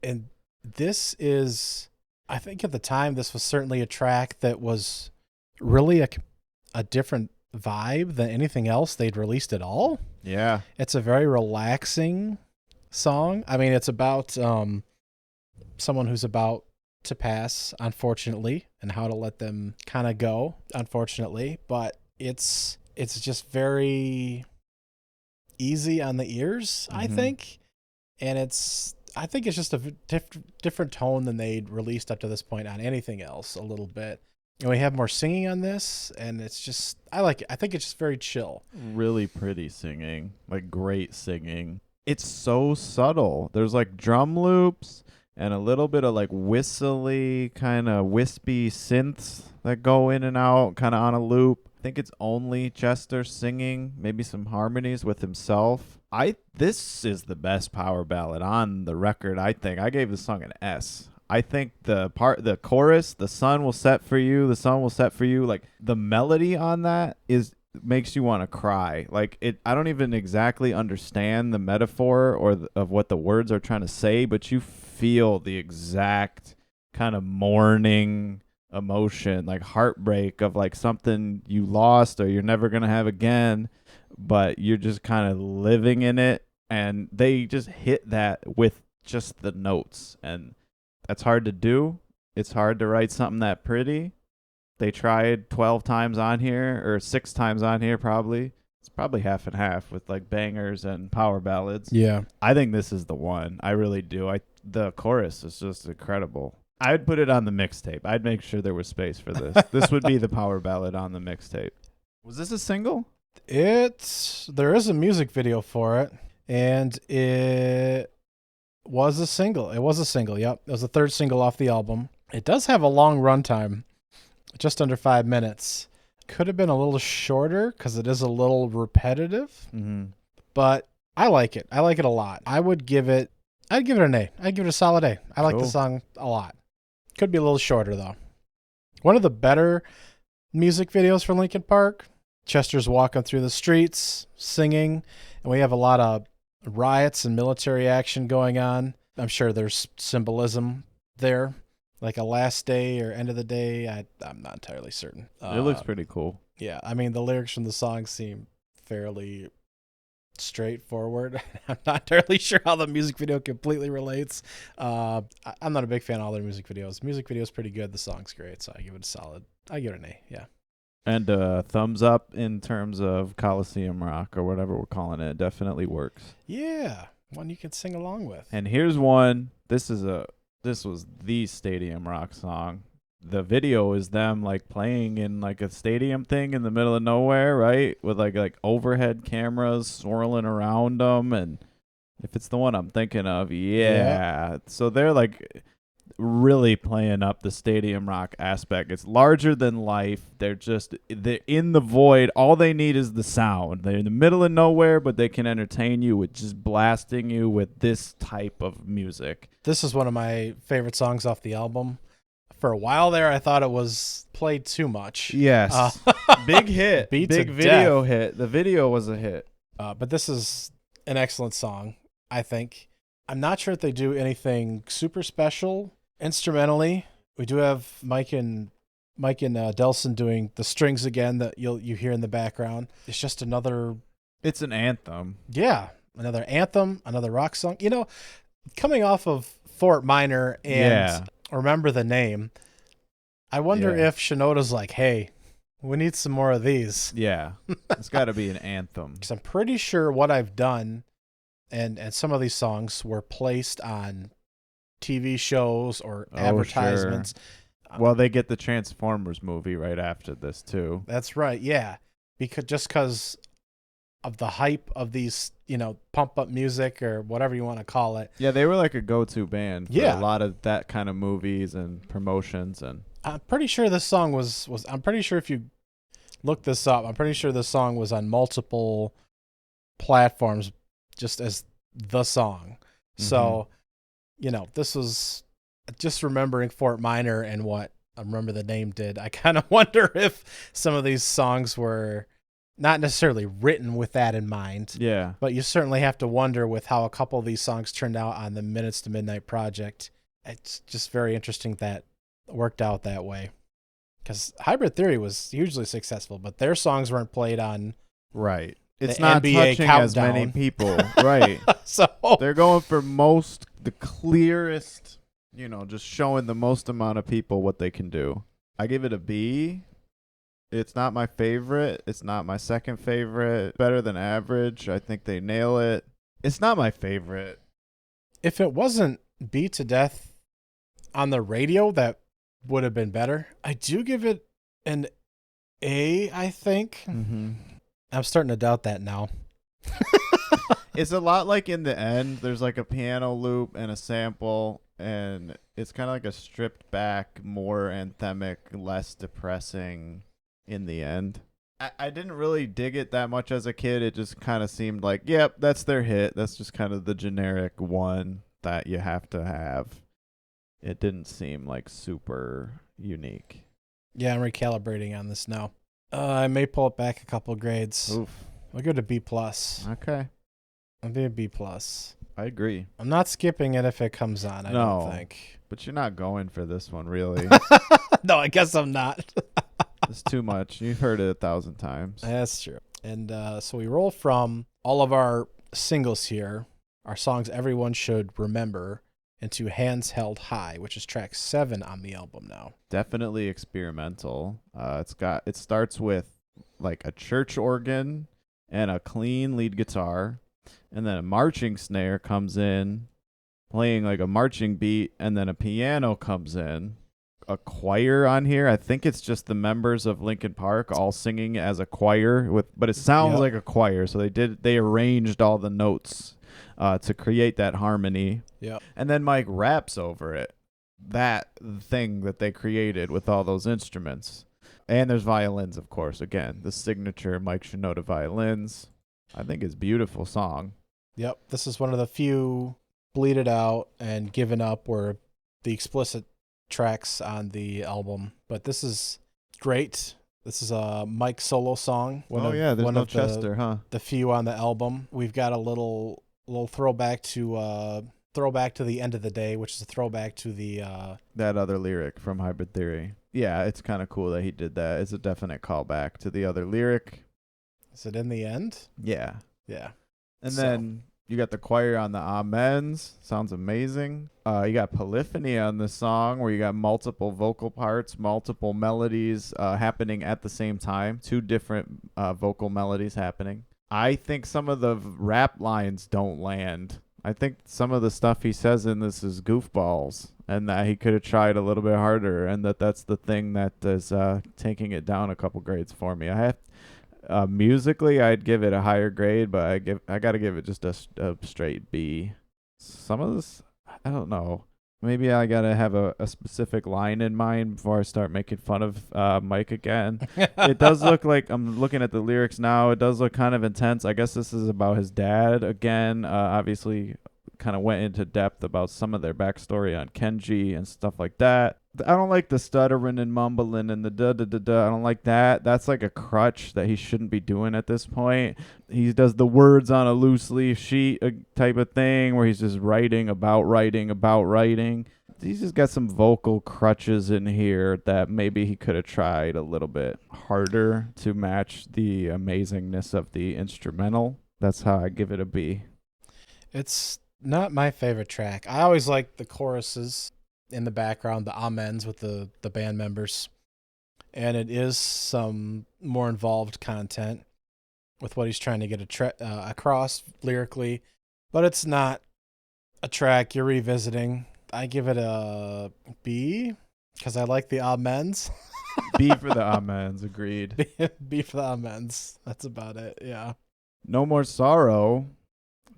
And this is, I think at the time, this was certainly a track that was really a different vibe than anything else they'd released at all. Yeah. It's a very relaxing song. I mean, it's about someone who's about to pass, unfortunately, and how to let them kind of go, unfortunately. But it's just very easy on the ears, I think. And I think it's just a different tone than they'd released up to this point on anything else a little bit. And we have more singing on this, and it's just, I like it. I think it's just very chill. Really pretty singing, like great singing. It's so subtle. There's like drum loops and a little bit of like whistly, kind of wispy synths that go in and out, kind of on a loop. I think it's only Chester singing, maybe some harmonies with himself. This is the best power ballad on the record, I think. I gave the song an S. I think the chorus, the sun will set for you, the sun will set for you, like the melody on that makes you want to cry. Like I don't even exactly understand the metaphor of what the words are trying to say, but you feel the exact kind of mourning emotion, like heartbreak of like something you lost or you're never going to have again, but you're just kind of living in it. And they just hit that with just the notes. And that's hard to do. It's hard to write something that pretty. They tried 12 times on here, or 6 times on here probably. It's probably half and half with like bangers and power ballads. Yeah. I think this is the one. I really do. The chorus is just incredible. I'd put it on the mixtape. I'd make sure there was space for this. This would be the power ballad on the mixtape. Was this a single? There is a music video for it, and it was a single. It was a single, yep. It was the third single off the album. It does have a long runtime, just under 5 minutes. Could have been a little shorter because it is a little repetitive, but I like it. I like it a lot. I'd give it an A. I'd give it a solid A. I like the song a lot. Could be a little shorter, though. One of the better music videos for Linkin Park. Chester's walking through the streets, singing, and we have a lot of riots and military action going on. I'm sure there's symbolism there, like a last day or end of the day. I'm not entirely certain. It looks pretty cool. Yeah, I mean, the lyrics from the song seem fairly straightforward. I'm not entirely sure how the music video completely relates. I'm not a big fan of all their music videos. The music video is pretty good. The song's great, so I give it a solid. I give it an A, yeah. And thumbs up in terms of Coliseum Rock or whatever we're calling it. Definitely works. Yeah, one you can sing along with. And here's one. This was the Stadium Rock song. The video is them like playing in like a stadium thing in the middle of nowhere, right? With like overhead cameras swirling around them. And if it's the one I'm thinking of, yeah. So they're like really playing up the Stadium Rock aspect. It's larger than life. They're in the void. All they need is the sound. They're in the middle of nowhere, but they can entertain you with just blasting you with this type of music. This is one of my favorite songs off the album. For a while there, I thought it was played too much. Yes. Big hit. Big video hit. The video was a hit. But this is an excellent song, I think. I'm not sure if they do anything super special instrumentally. We do have Mike and Delson doing the strings again that you hear in the background. It's just another... It's an anthem. Yeah. Another anthem, another rock song. You know, coming off of Fort Minor and Remember the Name, I wonder if Shinoda's like, hey, we need some more of these. Yeah. It's got to be an anthem. Because I'm pretty sure what I've done, and some of these songs were placed on TV shows or advertisements. Sure. Well, they get the Transformers movie right after this, too. That's right, yeah. Because of the hype of these, pump up music or whatever you want to call it. Yeah, they were like a go-to band for Yeah. a lot of that kind of movies and promotions. And I'm pretty sure this song was I'm pretty sure if you look this up, I'm pretty sure this song was on multiple platforms just as the song. So, this was just remembering Fort Minor and what I remember the name did. I kind of wonder if some of these songs were not necessarily written with that in mind. yeah. But you certainly have to wonder with how a couple of these songs turned out on the Minutes to Midnight project. It's just very interesting that it worked out that way. Because Hybrid Theory was hugely successful, but their songs weren't played on Right. It's the not NBA touching as many countdown. people. Right. So They're going for the clearest, just showing the most amount of people what they can do. I give it a B. It's not my favorite. It's not my second favorite. Better than average. I think they nail it. It's not my favorite. if it wasn't Beat to Death on the radio, that would have been better. I do give it an A, I think. Mm-hmm. I'm starting to doubt that now. It's a lot like in the end, there's like a piano loop and a sample, and it's kind of like a stripped back, more anthemic, less depressing in the end. I didn't really dig it that much as a kid. It just kind of seemed like, yep, that's their hit. That's just kind of the generic one that you have to have. It didn't seem like super unique. Yeah, I'm recalibrating on this now. I may pull it back a couple grades. Oof. I'll go to B+. plus. Okay. I'll be a B+. plus. I agree. I'm not skipping it if it comes on, I don't think. But you're not going for this one, really. No, I guess I'm not. It's too much. You've heard it 1,000 times. That's true. And so we roll from all of our singles here, our songs everyone should remember, into Hands Held High, which is track 7 on the album now. Definitely experimental. It starts with like a church organ and a clean lead guitar, and then a marching snare comes in, playing like a marching beat, and then a piano comes in. A choir on here. I think it's just the members of Linkin Park all singing as a choir but it sounds like a choir. So they arranged all the notes to create that harmony. Yeah. And then Mike raps over it. That thing that they created with all those instruments. And there's violins, of course. Again, the signature Mike Shinoda violins. I think it's a beautiful song. Yep. This is one of the few bleeded out and given up were the explicit tracks on the album, but this is great. This is a Mike solo song. There's no Chester, huh? The few on the album. We've got a little throwback to the End of the Day, which is a throwback to the that other lyric from Hybrid Theory. Yeah, it's kind of cool that he did that. It's a definite callback to the other lyric. Is it In the End? Yeah. Yeah. And then you got the choir on the Amens. Sounds amazing. You got polyphony on this song where you got multiple vocal parts, multiple melodies happening at the same time. 2 different vocal melodies happening. I think some of the rap lines don't land. I think some of the stuff he says in this is goofballs, and that he could have tried a little bit harder, and that's the thing that is taking it down a couple grades for me. I have musically, I'd give it a higher grade, but I got to give it just a straight B. Some of this, I don't know. Maybe I got to have a specific line in mind before I start making fun of Mike again. It does look like, I'm looking at the lyrics now, it does look kind of intense. I guess this is about his dad again. Obviously, kind of went into depth about some of their backstory on Kenji and stuff like that. I don't like the stuttering and mumbling and the da-da-da-da. I don't like that. That's like a crutch that he shouldn't be doing at this point. He does the words on a loose leaf sheet type of thing where he's just writing about writing. He's just got some vocal crutches in here that maybe he could have tried a little bit harder to match the amazingness of the instrumental. That's how I give it a B. It's not my favorite track. I always like the choruses in the background, the amens with the band members, and it is some more involved content with what he's trying to get across lyrically, but it's not a track you're revisiting. I give it a B because I like the amens. B for the amens, agreed. B for the amens. That's about it. Yeah. No More Sorrow,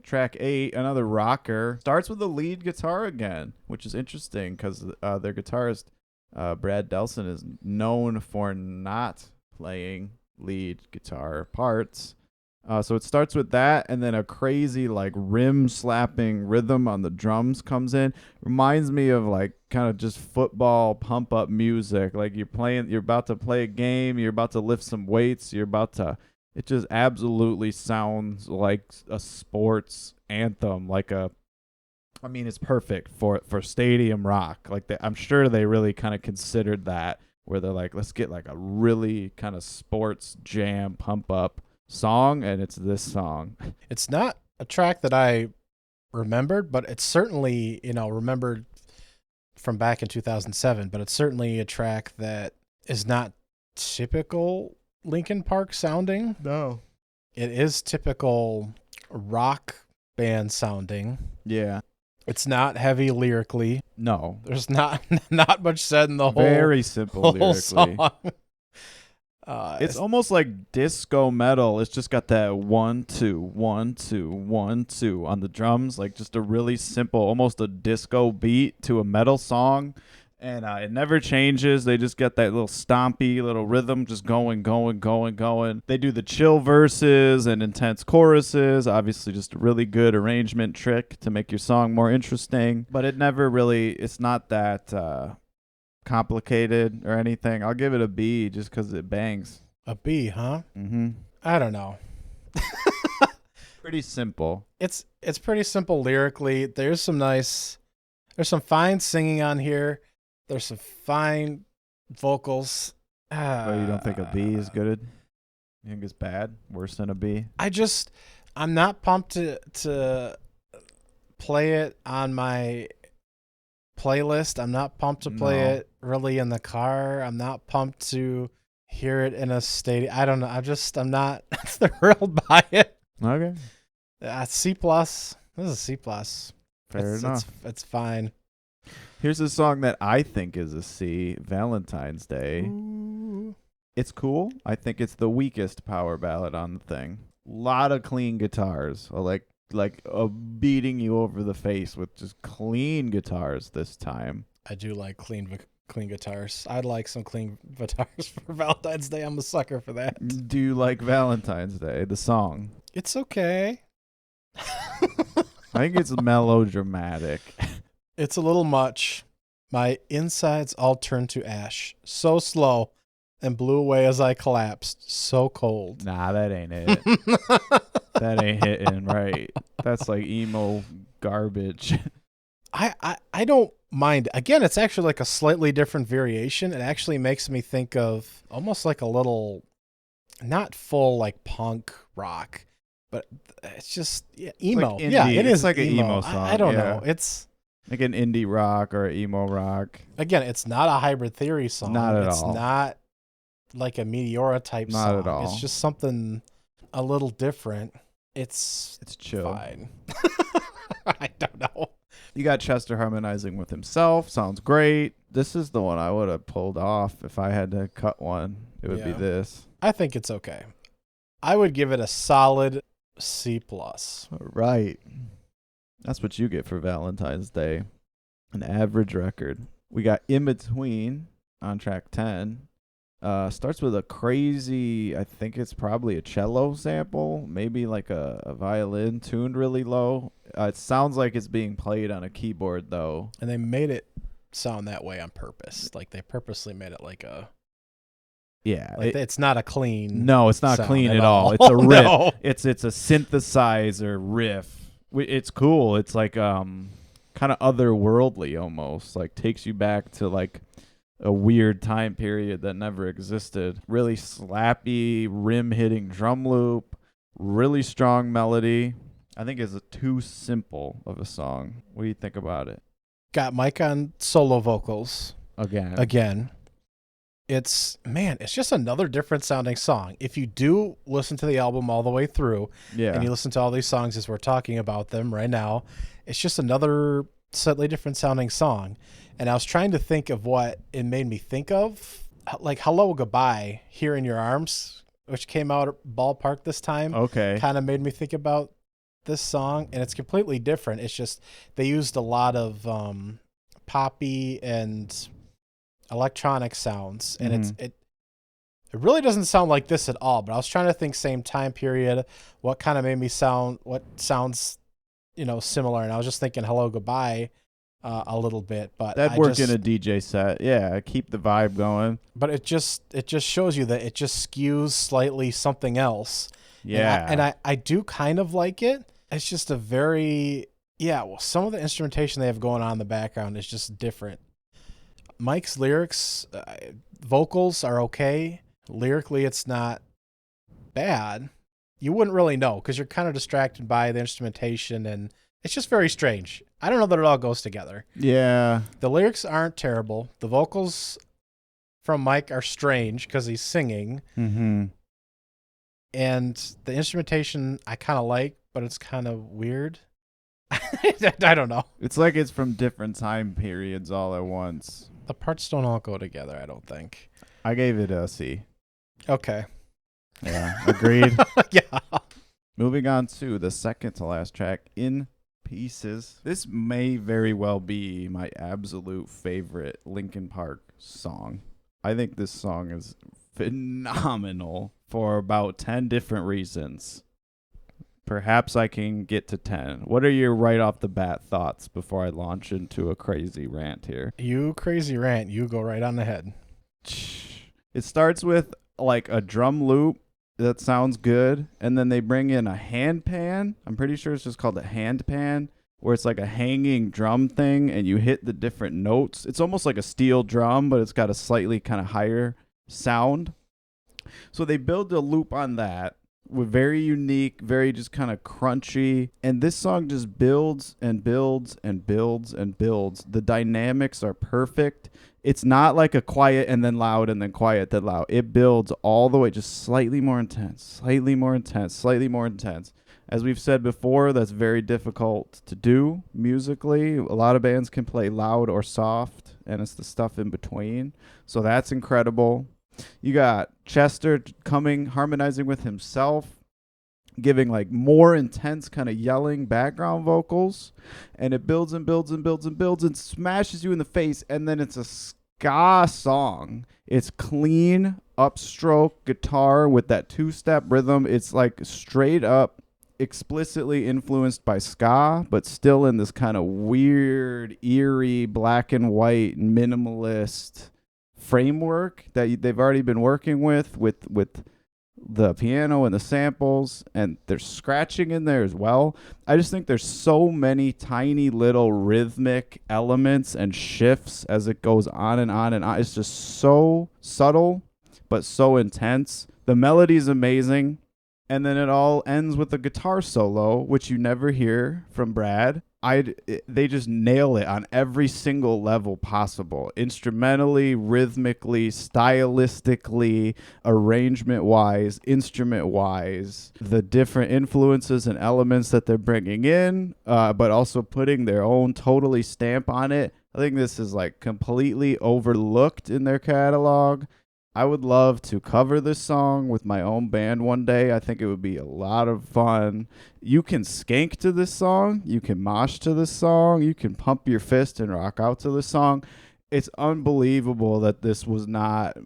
track 8, another rocker. Starts with the lead guitar again, which is interesting because their guitarist, Brad Delson, is known for not playing lead guitar parts. So it starts with that, and then a crazy like rim slapping rhythm on the drums comes in. Reminds me of like kind of just football pump up music. Like you're about to play a game, you're about to lift some weights, it just absolutely sounds like a sports anthem. It's perfect for stadium rock. I'm sure they really kind of considered that, where they're like, let's get like a really kind of sports jam pump up song, and it's this song. It's not a track that I remembered, but it's certainly, remembered from back in 2007, but it's certainly a track that is not typical Linkin Park sounding. No. It is typical rock band sounding. Yeah. It's not heavy lyrically. No. There's not much said in the Very simple whole lyrically. song. It's almost like disco metal. It's just got that 1 2 1 2 1 2 on the drums, like just a really simple, almost a disco beat to a metal song, and it never changes. They just get that little stompy little rhythm, just going. They do the chill verses and intense choruses. Obviously, just a really good arrangement trick to make your song more interesting. But it's not that complicated or anything. I'll give it a B just because it bangs. A B, huh? Mm-hmm. I don't know. Pretty simple. It's pretty simple lyrically. There's some fine singing on here. There's some fine vocals. But you don't think a B is good? You think it's bad? Worse than a B? I'm not pumped to play it on my playlist. I'm not pumped to play it really in the car. I'm not pumped to hear it in a stadium. I don't know. I'm not thrilled by it. Okay. C+. This is a C+. Fair enough. It's fine. Here's a song that I think is a C, Valentine's Day. Ooh. It's cool. I think it's the weakest power ballad on the thing. Lot of clean guitars. Like beating you over the face with just clean guitars this time. I do like clean guitars. I'd like some clean guitars for Valentine's Day. I'm a sucker for that. Do you like Valentine's Day, the song? It's okay. I think it's melodramatic. It's a little much. My insides all turned to ash. So slow and blew away as I collapsed. So cold. Nah, that ain't it. That ain't hitting right. That's like emo garbage. I don't mind. Again, it's actually like a slightly different variation. It actually makes me think of almost like a little, not full like punk rock, but it's just emo. Like indie. Yeah, it is like an emo. emo song. I don't know. It's like an indie rock or emo rock. Again, it's not a Hybrid Theory song. Not at all. It's not like a Meteora type song. Not at all. It's just something a little different. It's chill. Fine. I don't know. You got Chester harmonizing with himself. Sounds great. This is the one I would have pulled off if I had to cut one. It would be this. I think it's okay. I would give it a solid C+. Right. That's what you get for Valentine's Day. An average record. We got In Between on track 10. Starts with a crazy, I think it's probably a cello sample, maybe like a violin tuned really low. It sounds like it's being played on a keyboard though. And they made it sound that way on purpose. Like they purposely made it like a... Yeah. Like it's not a clean... No, it's not clean at all. It's a riff. No. It's a synthesizer riff. It's cool. It's like kind of otherworldly almost. Like takes you back to like a weird time period that never existed. Really slappy, rim-hitting drum loop. Really strong melody. I think it's too simple of a song. What do you think about it? Got Mike on solo vocals. Again. It's just another different sounding song. If you do listen to the album all the way through, and you listen to all these songs as we're talking about them right now, it's just another slightly different sounding song. And I was trying to think of what it made me think of. Like Hello Goodbye, Here in Your Arms which came out at Ballpark this time, Okay. kind of made me think about this song, and it's completely different. It's just they used a lot of poppy and electronic sounds, and it really doesn't sound like this at all. But I was trying to think same time period, what kind of made me sound, what sounds, similar, and I was just thinking "Hello Goodbye" a little bit, but That'd work in a DJ set. Yeah, keep the vibe going. But it just shows you that it just skews slightly something else. Yeah, and I do kind of like it. It's just a very some of the instrumentation they have going on in the background is just different. Mike's lyrics, vocals are okay. Lyrically, it's not bad. You wouldn't really know because you're kind of distracted by the instrumentation, and it's just very strange. I don't know that it all goes together. Yeah. The lyrics aren't terrible. The vocals from Mike are strange because he's singing. Mm-hmm. And the instrumentation I kind of like, but it's kind of weird. I don't know. It's like it's from different time periods all at once. The parts don't all go together, I don't think. I gave it a C. Okay. Yeah, agreed. Yeah. Moving on to the second to last track, In Pieces. This may very well be my absolute favorite Linkin Park song. I think this song is phenomenal for about 10 different reasons. Perhaps I can get to 10. What are your right off the bat thoughts before I launch into a crazy rant here? You crazy rant. You go right on ahead. It starts with like a drum loop that sounds good, and then they bring in a hand pan. I'm pretty sure it's just called a hand pan, where it's like a hanging drum thing, and you hit the different notes. It's almost like a steel drum, but it's got a slightly kind of higher sound. So they build a loop on that with very unique, very just kind of crunchy. And this song just builds and builds and builds and builds. The dynamics are perfect. It's not like a quiet and then loud and then quiet then loud. It builds all the way, just slightly more intense, slightly more intense, slightly more intense. As we've said before, that's very difficult to do musically. A lot of bands can play loud or soft, and it's the stuff in between. So that's incredible. You got Chester harmonizing with himself, giving like more intense kind of yelling background vocals, and it builds and builds and builds and builds and smashes you in the face, and then it's a ska song. It's clean upstroke guitar with that two-step rhythm. It's like straight up explicitly influenced by ska, but still in this kind of weird, eerie, black and white, minimalist framework that they've already been working with the piano and the samples, and there's scratching in there as well. I just think there's so many tiny little rhythmic elements and shifts as it goes on and on and on. It's just so subtle but so intense. The melody's amazing, and then it all ends with a guitar solo, which you never hear from Brad. They just nail it on every single level possible. Instrumentally, rhythmically, stylistically, arrangement-wise, instrument-wise. The different influences and elements that they're bringing in, but also putting their own totally stamp on it. I think this is like completely overlooked in their catalog. I would love to cover this song with my own band one day. I think it would be a lot of fun. You can skank to this song. You can mosh to this song. You can pump your fist and rock out to this song. It's unbelievable that this was not...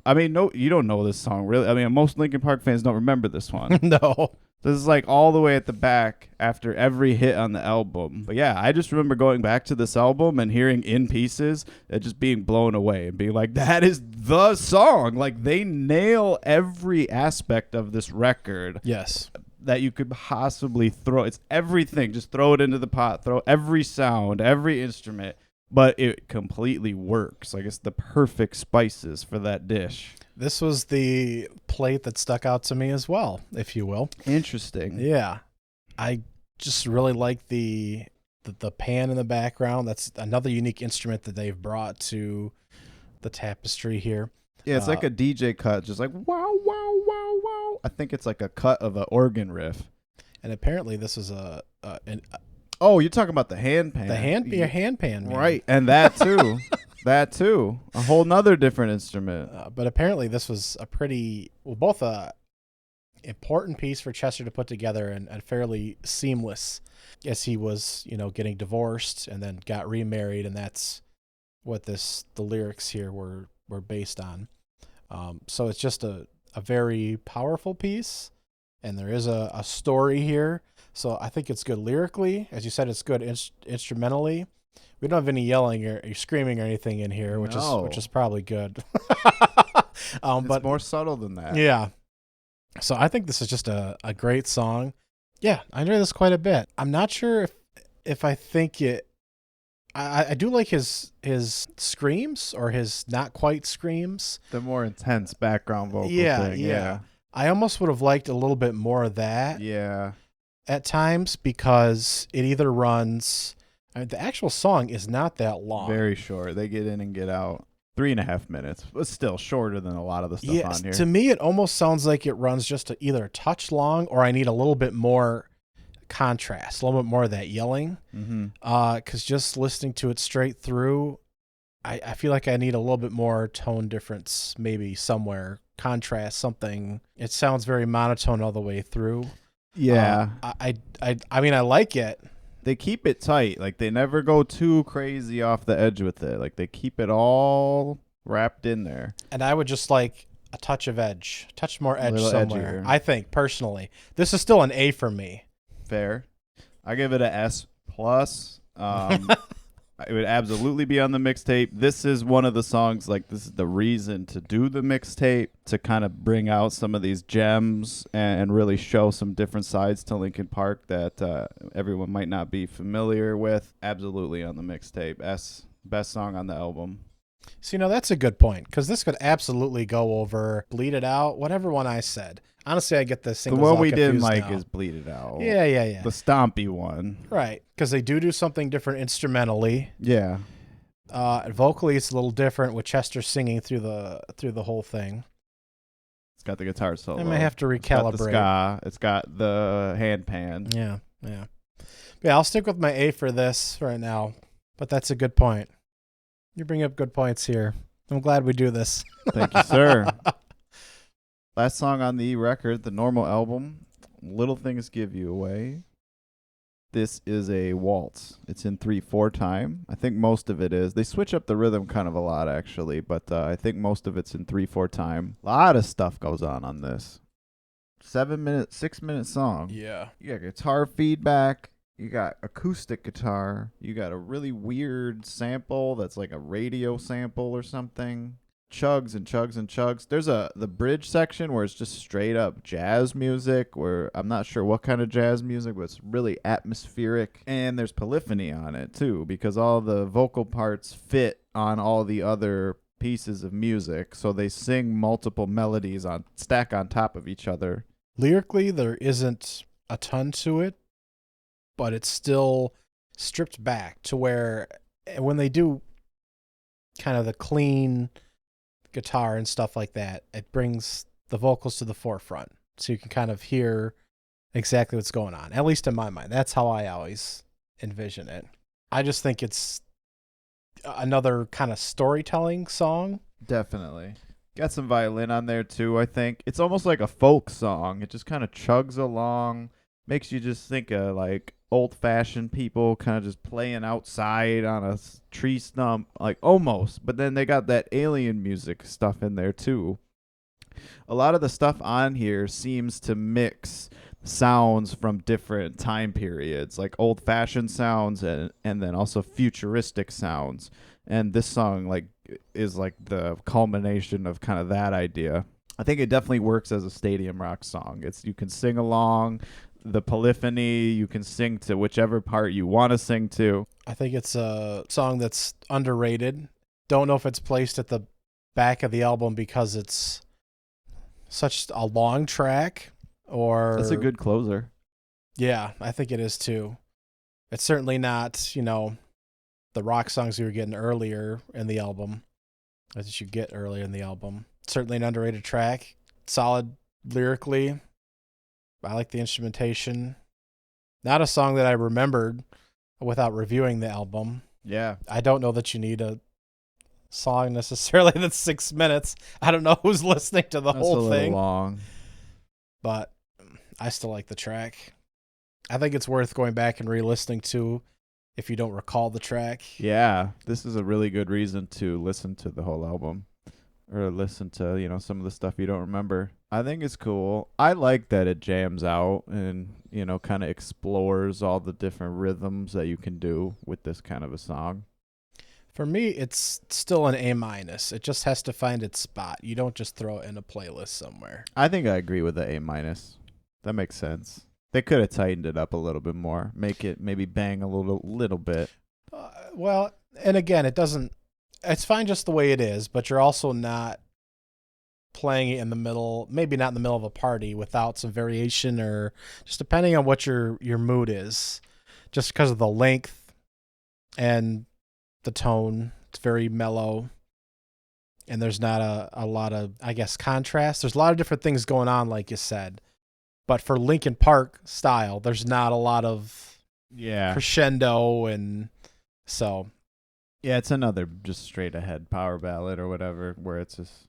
I mean, no, you don't know this song, really. I mean, most Linkin Park fans don't remember this one. No. This is like all the way at the back after every hit on the album. But yeah, I just remember going back to this album and hearing In Pieces and just being blown away and being like, that is the song. Like, they nail every aspect of this record. Yes. That you could possibly throw. It's everything. Just throw it into the pot. Throw every sound, every instrument. But it completely works. Like, it's the perfect spices for that dish. This was the plate that stuck out to me as well, if you will. Interesting. Yeah. I just really like the pan in the background. That's another unique instrument that they've brought to the tapestry here. Yeah, it's like a DJ cut, just like wow, wow, wow, wow. I think it's like a cut of an organ riff. And apparently this is oh, you're talking about the hand pan. The hand pan, man. Right, and that too. That too. A whole nother different instrument. But apparently this was both a important piece for Chester to put together and fairly seamless as he was, getting divorced and then got remarried. And that's what the lyrics here were based on. So it's just a very powerful piece, and there is a story here. So I think it's good lyrically. As you said, it's good instrumentally. We don't have any yelling or screaming or anything in here, which is probably good. But more subtle than that. Yeah. So I think this is just a great song. Yeah, I enjoy this quite a bit. I'm not sure if I think it. I do like his screams, or his not quite screams. The more intense background vocal thing. Yeah. I almost would have liked a little bit more of that. Yeah. At times, because it either runs. The actual song is not that long. Very short. They get in and get out. 3.5 minutes, but still shorter than a lot of the stuff on here. To me, it almost sounds like it runs just either a touch long, or I need a little bit more contrast, a little bit more of that yelling. Because just listening to it straight through, I feel like I need a little bit more tone difference, maybe somewhere, contrast, something. It sounds very monotone all the way through. Yeah. I mean, I like it. They keep it tight. Like, they never go too crazy off the edge with it. Like, they keep it all wrapped in there. And I would just like a touch more edge somewhere. Edgier. I think, personally. This is still an A for me. Fair. I give it a S+. It would absolutely be on the mixtape. This is one of the songs, like, this is the reason to do the mixtape, to kind of bring out some of these gems and really show some different sides to Linkin Park that everyone might not be familiar with. Absolutely on the mixtape. Best song on the album. So, that's a good point, because this could absolutely go over Bleed It Out, whatever one I said. Honestly, I get the singles The one we didn't like now. is Bleed It Out. Yeah. The stompy one. Right, because they do something different instrumentally. Yeah. Vocally, it's a little different with Chester singing through the whole thing. It's got the guitar solo. I may have to recalibrate. It's got the ska. It's got the hand pan. Yeah. I'll stick with my A for this right now, but that's a good point. You bring up good points here. I'm glad we do this. Thank you, sir. Last song on the record, the normal album, Little Things Give You Away. This is a waltz. It's in 3/4 time. I think most of it is. They switch up the rhythm kind of a lot, actually, but I think most of it's in 3/4 time. A lot of stuff goes on this. 6-minute song. Yeah. You got guitar feedback. You got acoustic guitar. You got a really weird sample that's like a radio sample or something. Chugs and chugs and chugs. There's the bridge section where it's just straight up jazz music, where I'm not sure what kind of jazz music, but it's really atmospheric. And there's polyphony on it too, because all the vocal parts fit on all the other pieces of music, so they sing multiple melodies stack on top of each other. Lyrically, there isn't a ton to it, but it's still stripped back to where when they do kind of the clean guitar and stuff like that, it brings the vocals to the forefront, so you can kind of hear exactly what's going on, at least in my mind. That's how I always envision it. I just think it's another kind of storytelling song. Definitely. Got some violin on there too, I think. It's almost like a folk song. It just kind of chugs along, makes you just think of like old-fashioned people kind of just playing outside on a tree stump, like almost. But then they got that alien music stuff in there too. A lot of the stuff on here seems to mix sounds from different time periods, like old-fashioned sounds and then also futuristic sounds. And this song is like the culmination of kind of that idea. I think it definitely works as a stadium rock song. You can sing along. The polyphony, you can sing to whichever part you want to sing to. I think it's a song that's underrated. Don't know if it's placed at the back of the album because it's such a long track, or that's a good closer. Yeah, I think it is too. It's certainly not, the rock songs we were getting earlier in the album, as you get earlier in the album. Certainly an underrated track. Solid lyrically. I like the instrumentation. Not a song that I remembered without reviewing the album. Yeah. I don't know that you need a song necessarily that's 6 minutes. I don't know who's listening to the whole thing. Long. But I still like the track. I think it's worth going back and re-listening to if you don't recall the track. Yeah, this is a really good reason to listen to the whole album or listen to, some of the stuff you don't remember. I think it's cool. I like that it jams out and, kind of explores all the different rhythms that you can do with this kind of a song. For me, it's still an A-. It just has to find its spot. You don't just throw it in a playlist somewhere. I think I agree with the A-. That makes sense. They could have tightened it up a little bit more. Make it maybe bang a little bit. Well, and again, it's fine just the way it is, but you're also not playing it in the middle, maybe not in the middle of a party without some variation, or just depending on what your mood is, just because of the length and the tone. It's very mellow, and there's not a lot of, I guess, contrast. There's a lot of different things going on, like you said, but for Linkin Park style, there's not a lot of crescendo, and so it's another just straight ahead power ballad or whatever, where it's just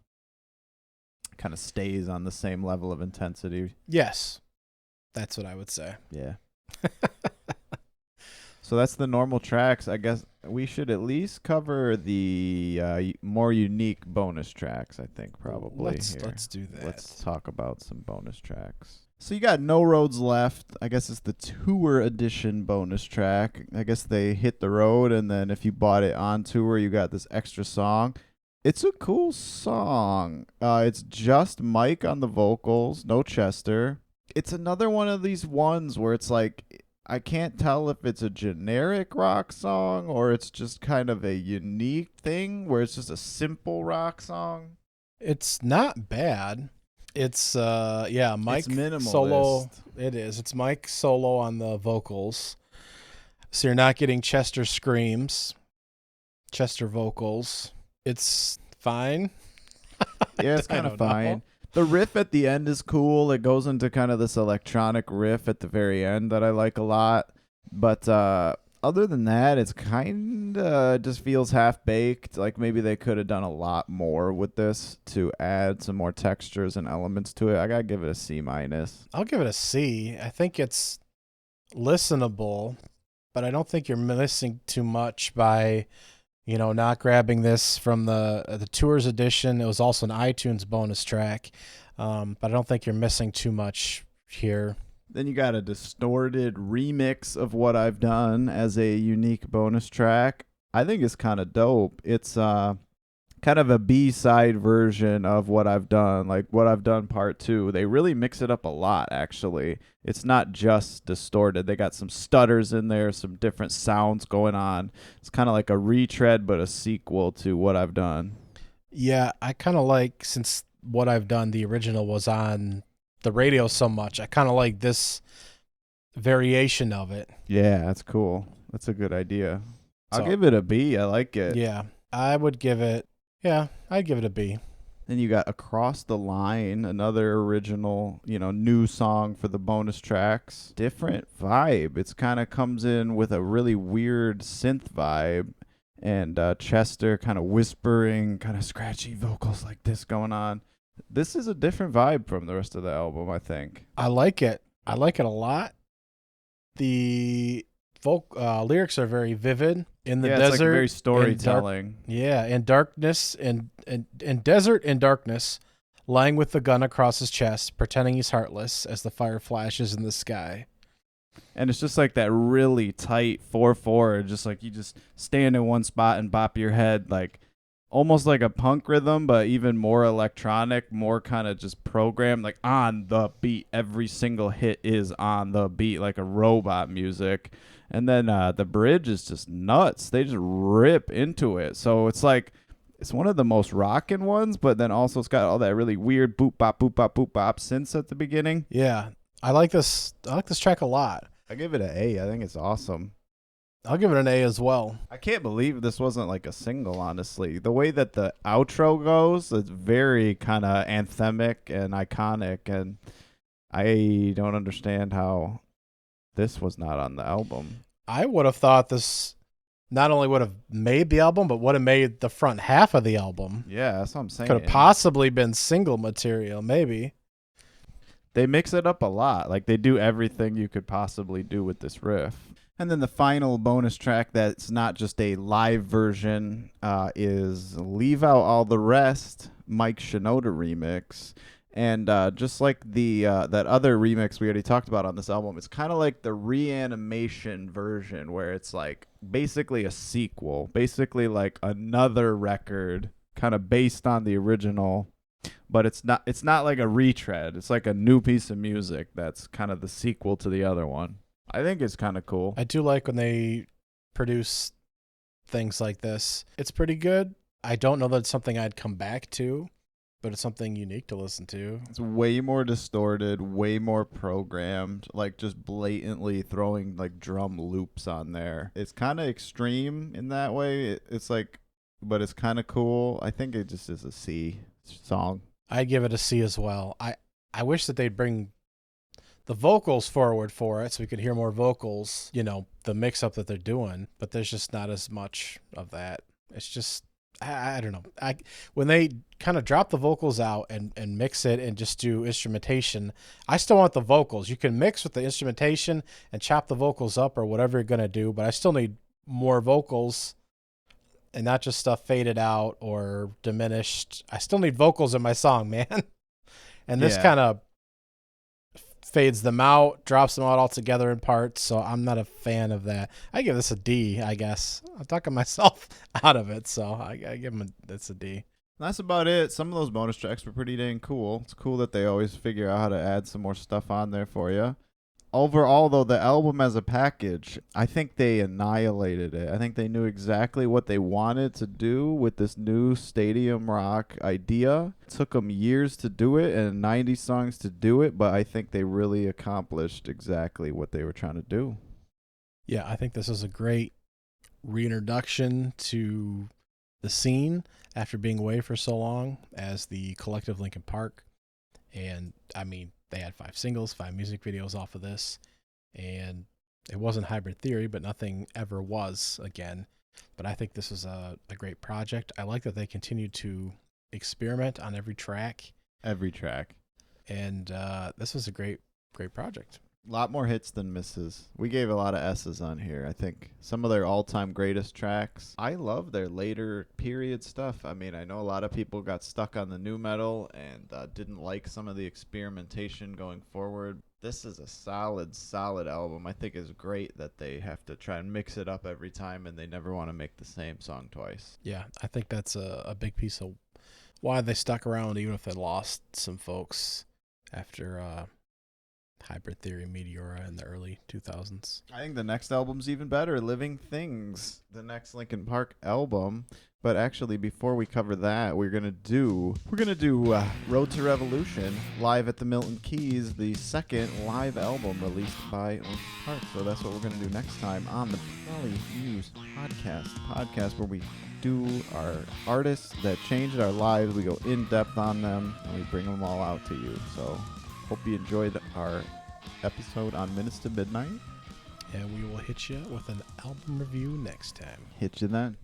kind of stays on the same level of intensity. Yes, that's what I would say. Yeah. So that's the normal tracks. I guess we should at least cover the more unique bonus tracks, I think, probably. Let's do that. Let's talk about some bonus tracks. So you got No Roads Left. I guess it's the tour edition bonus track. I guess they hit the road, and then if you bought it on tour, you got this extra song. It's a cool song. It's just Mike on the vocals, no Chester. It's another one of these ones where it's like, I can't tell if it's a generic rock song or it's just kind of a unique thing where it's just a simple rock song. It's not bad. It's Mike it's minimalist. solo. It is. It's Mike solo on the vocals. So you're not getting Chester screams, Chester vocals. It's fine. Yeah, it's kind of fine. The riff at the end is cool. It goes into kind of this electronic riff at the very end that I like a lot. But other than that, it's kind of just feels half-baked. Like maybe they could have done a lot more with this to add some more textures and elements to it. I got to give it a C-. I'll give it a C. I think it's listenable, but I don't think you're missing too much by, not grabbing this from the Tours edition. It was also an iTunes bonus track, but I don't think you're missing too much here. Then you got a distorted remix of What I've Done as a unique bonus track. I think it's kind of dope. It's kind of a B-side version of What I've Done, like What I've Done Part 2. They really mix it up a lot, actually. It's not just distorted. They got some stutters in there, some different sounds going on. It's kind of like a retread, but a sequel to What I've Done. Yeah, I kind of like, since What I've Done, the original was on the radio so much, I kind of like this variation of it. Yeah, that's cool. That's a good idea. So, I'll give it a B. I like it. Yeah, I would give it, I'd give it a B. Then you got Across the Line, another original, new song for the bonus tracks. Different vibe. It's kind of comes in with a really weird synth vibe. And Chester kind of whispering, kind of scratchy vocals like this going on. This is a different vibe from the rest of the album, I think. I like it. I like it a lot. The lyrics are very vivid. In the desert, it's like very storytelling. In darkness, in desert and darkness, lying with the gun across his chest, pretending he's heartless as the fire flashes in the sky. And it's just like that really tight 4/4, just like you just stand in one spot and bop your head, like almost like a punk rhythm, but even more electronic, more kind of just programmed, like on the beat. Every single hit is on the beat, like a robot music. And then the bridge is just nuts. They just rip into it. So it's like, it's one of the most rockin' ones, but then also it's got all that really weird boop bop synths at the beginning. Yeah, I like this track a lot. I give it an A. I think it's awesome. I'll give it an A as well. I can't believe this wasn't like a single, honestly. The way that the outro goes, it's very kind of anthemic and iconic, and I don't understand how this was not on the album. I would have thought this not only would have made the album, but would have made the front half of the album. Yeah, that's what I'm saying. Could have possibly been single material, maybe. They mix it up a lot. Like, they do everything you could possibly do with this riff. And then the final bonus track that's not just a live version is Leave Out All the Rest, Mike Shinoda remix. And just like the that other remix we already talked about on this album, it's kind of like the Reanimation version where it's like basically a sequel, basically like another record kind of based on the original. But it's not like a retread. It's like a new piece of music that's kind of the sequel to the other one. I think it's kind of cool. I do like when they produce things like this. It's pretty good. I don't know that it's something I'd come back to, but it's something unique to listen to. It's way more distorted, way more programmed, like just blatantly throwing like drum loops on there. It's kind of extreme in that way. It's like, but it's kind of cool. I think it just is a C song. I'd give it a C as well. I wish that they'd bring the vocals forward for it so we could hear more vocals, the mix-up that they're doing, but there's just not as much of that. It's just, I don't know. When they kind of drop the vocals out and mix it and just do instrumentation, I still want the vocals. You can mix with the instrumentation and chop the vocals up or whatever you're going to do, but I still need more vocals and not just stuff faded out or diminished. I still need vocals in my song, man. And this kind of fades them out, drops them out altogether in parts, so I'm not a fan of that. I give this a D, I guess. I'm talking myself out of it, so I give them it's a D. That's about it. Some of those bonus tracks were pretty dang cool. It's cool that they always figure out how to add some more stuff on there for you. Overall, though, the album as a package, I think they annihilated it. I think they knew exactly what they wanted to do with this new stadium rock idea. It took them years to do it and 90 songs to do it, but I think they really accomplished exactly what they were trying to do. Yeah, I think this is a great reintroduction to the scene after being away for so long as the collective Linkin Park. And, I mean, they had 5 singles, 5 music videos off of this, and it wasn't Hybrid Theory, but nothing ever was again. But I think this is a great project. I like that they continue to experiment on every track. Every track. And this was a great project. A lot more hits than misses. We gave a lot of S's on here. I think some of their all-time greatest tracks. I love their later period stuff. I mean, I know a lot of people got stuck on the nu metal and didn't like some of the experimentation going forward. This is a solid album. I think it's great that they have to try and mix it up every time and they never want to make the same song twice. Yeah, I think that's a big piece of why they stuck around, even if they lost some folks after Hybrid Theory, Meteora in the early 2000s. I think the next album's even better, Living Things, the next Linkin Park album. But actually, before we cover that, we're gonna do Road to Revolution live at the Milton Keys, the second live album released by Linkin Park. So that's what we're gonna do next time on the POLYMUSE podcast where we do our artists that changed our lives. We go in depth on them and we bring them all out to you. So hope you enjoyed our episode on Minutes to Midnight. And we will hit you with an album review next time. Hit you then.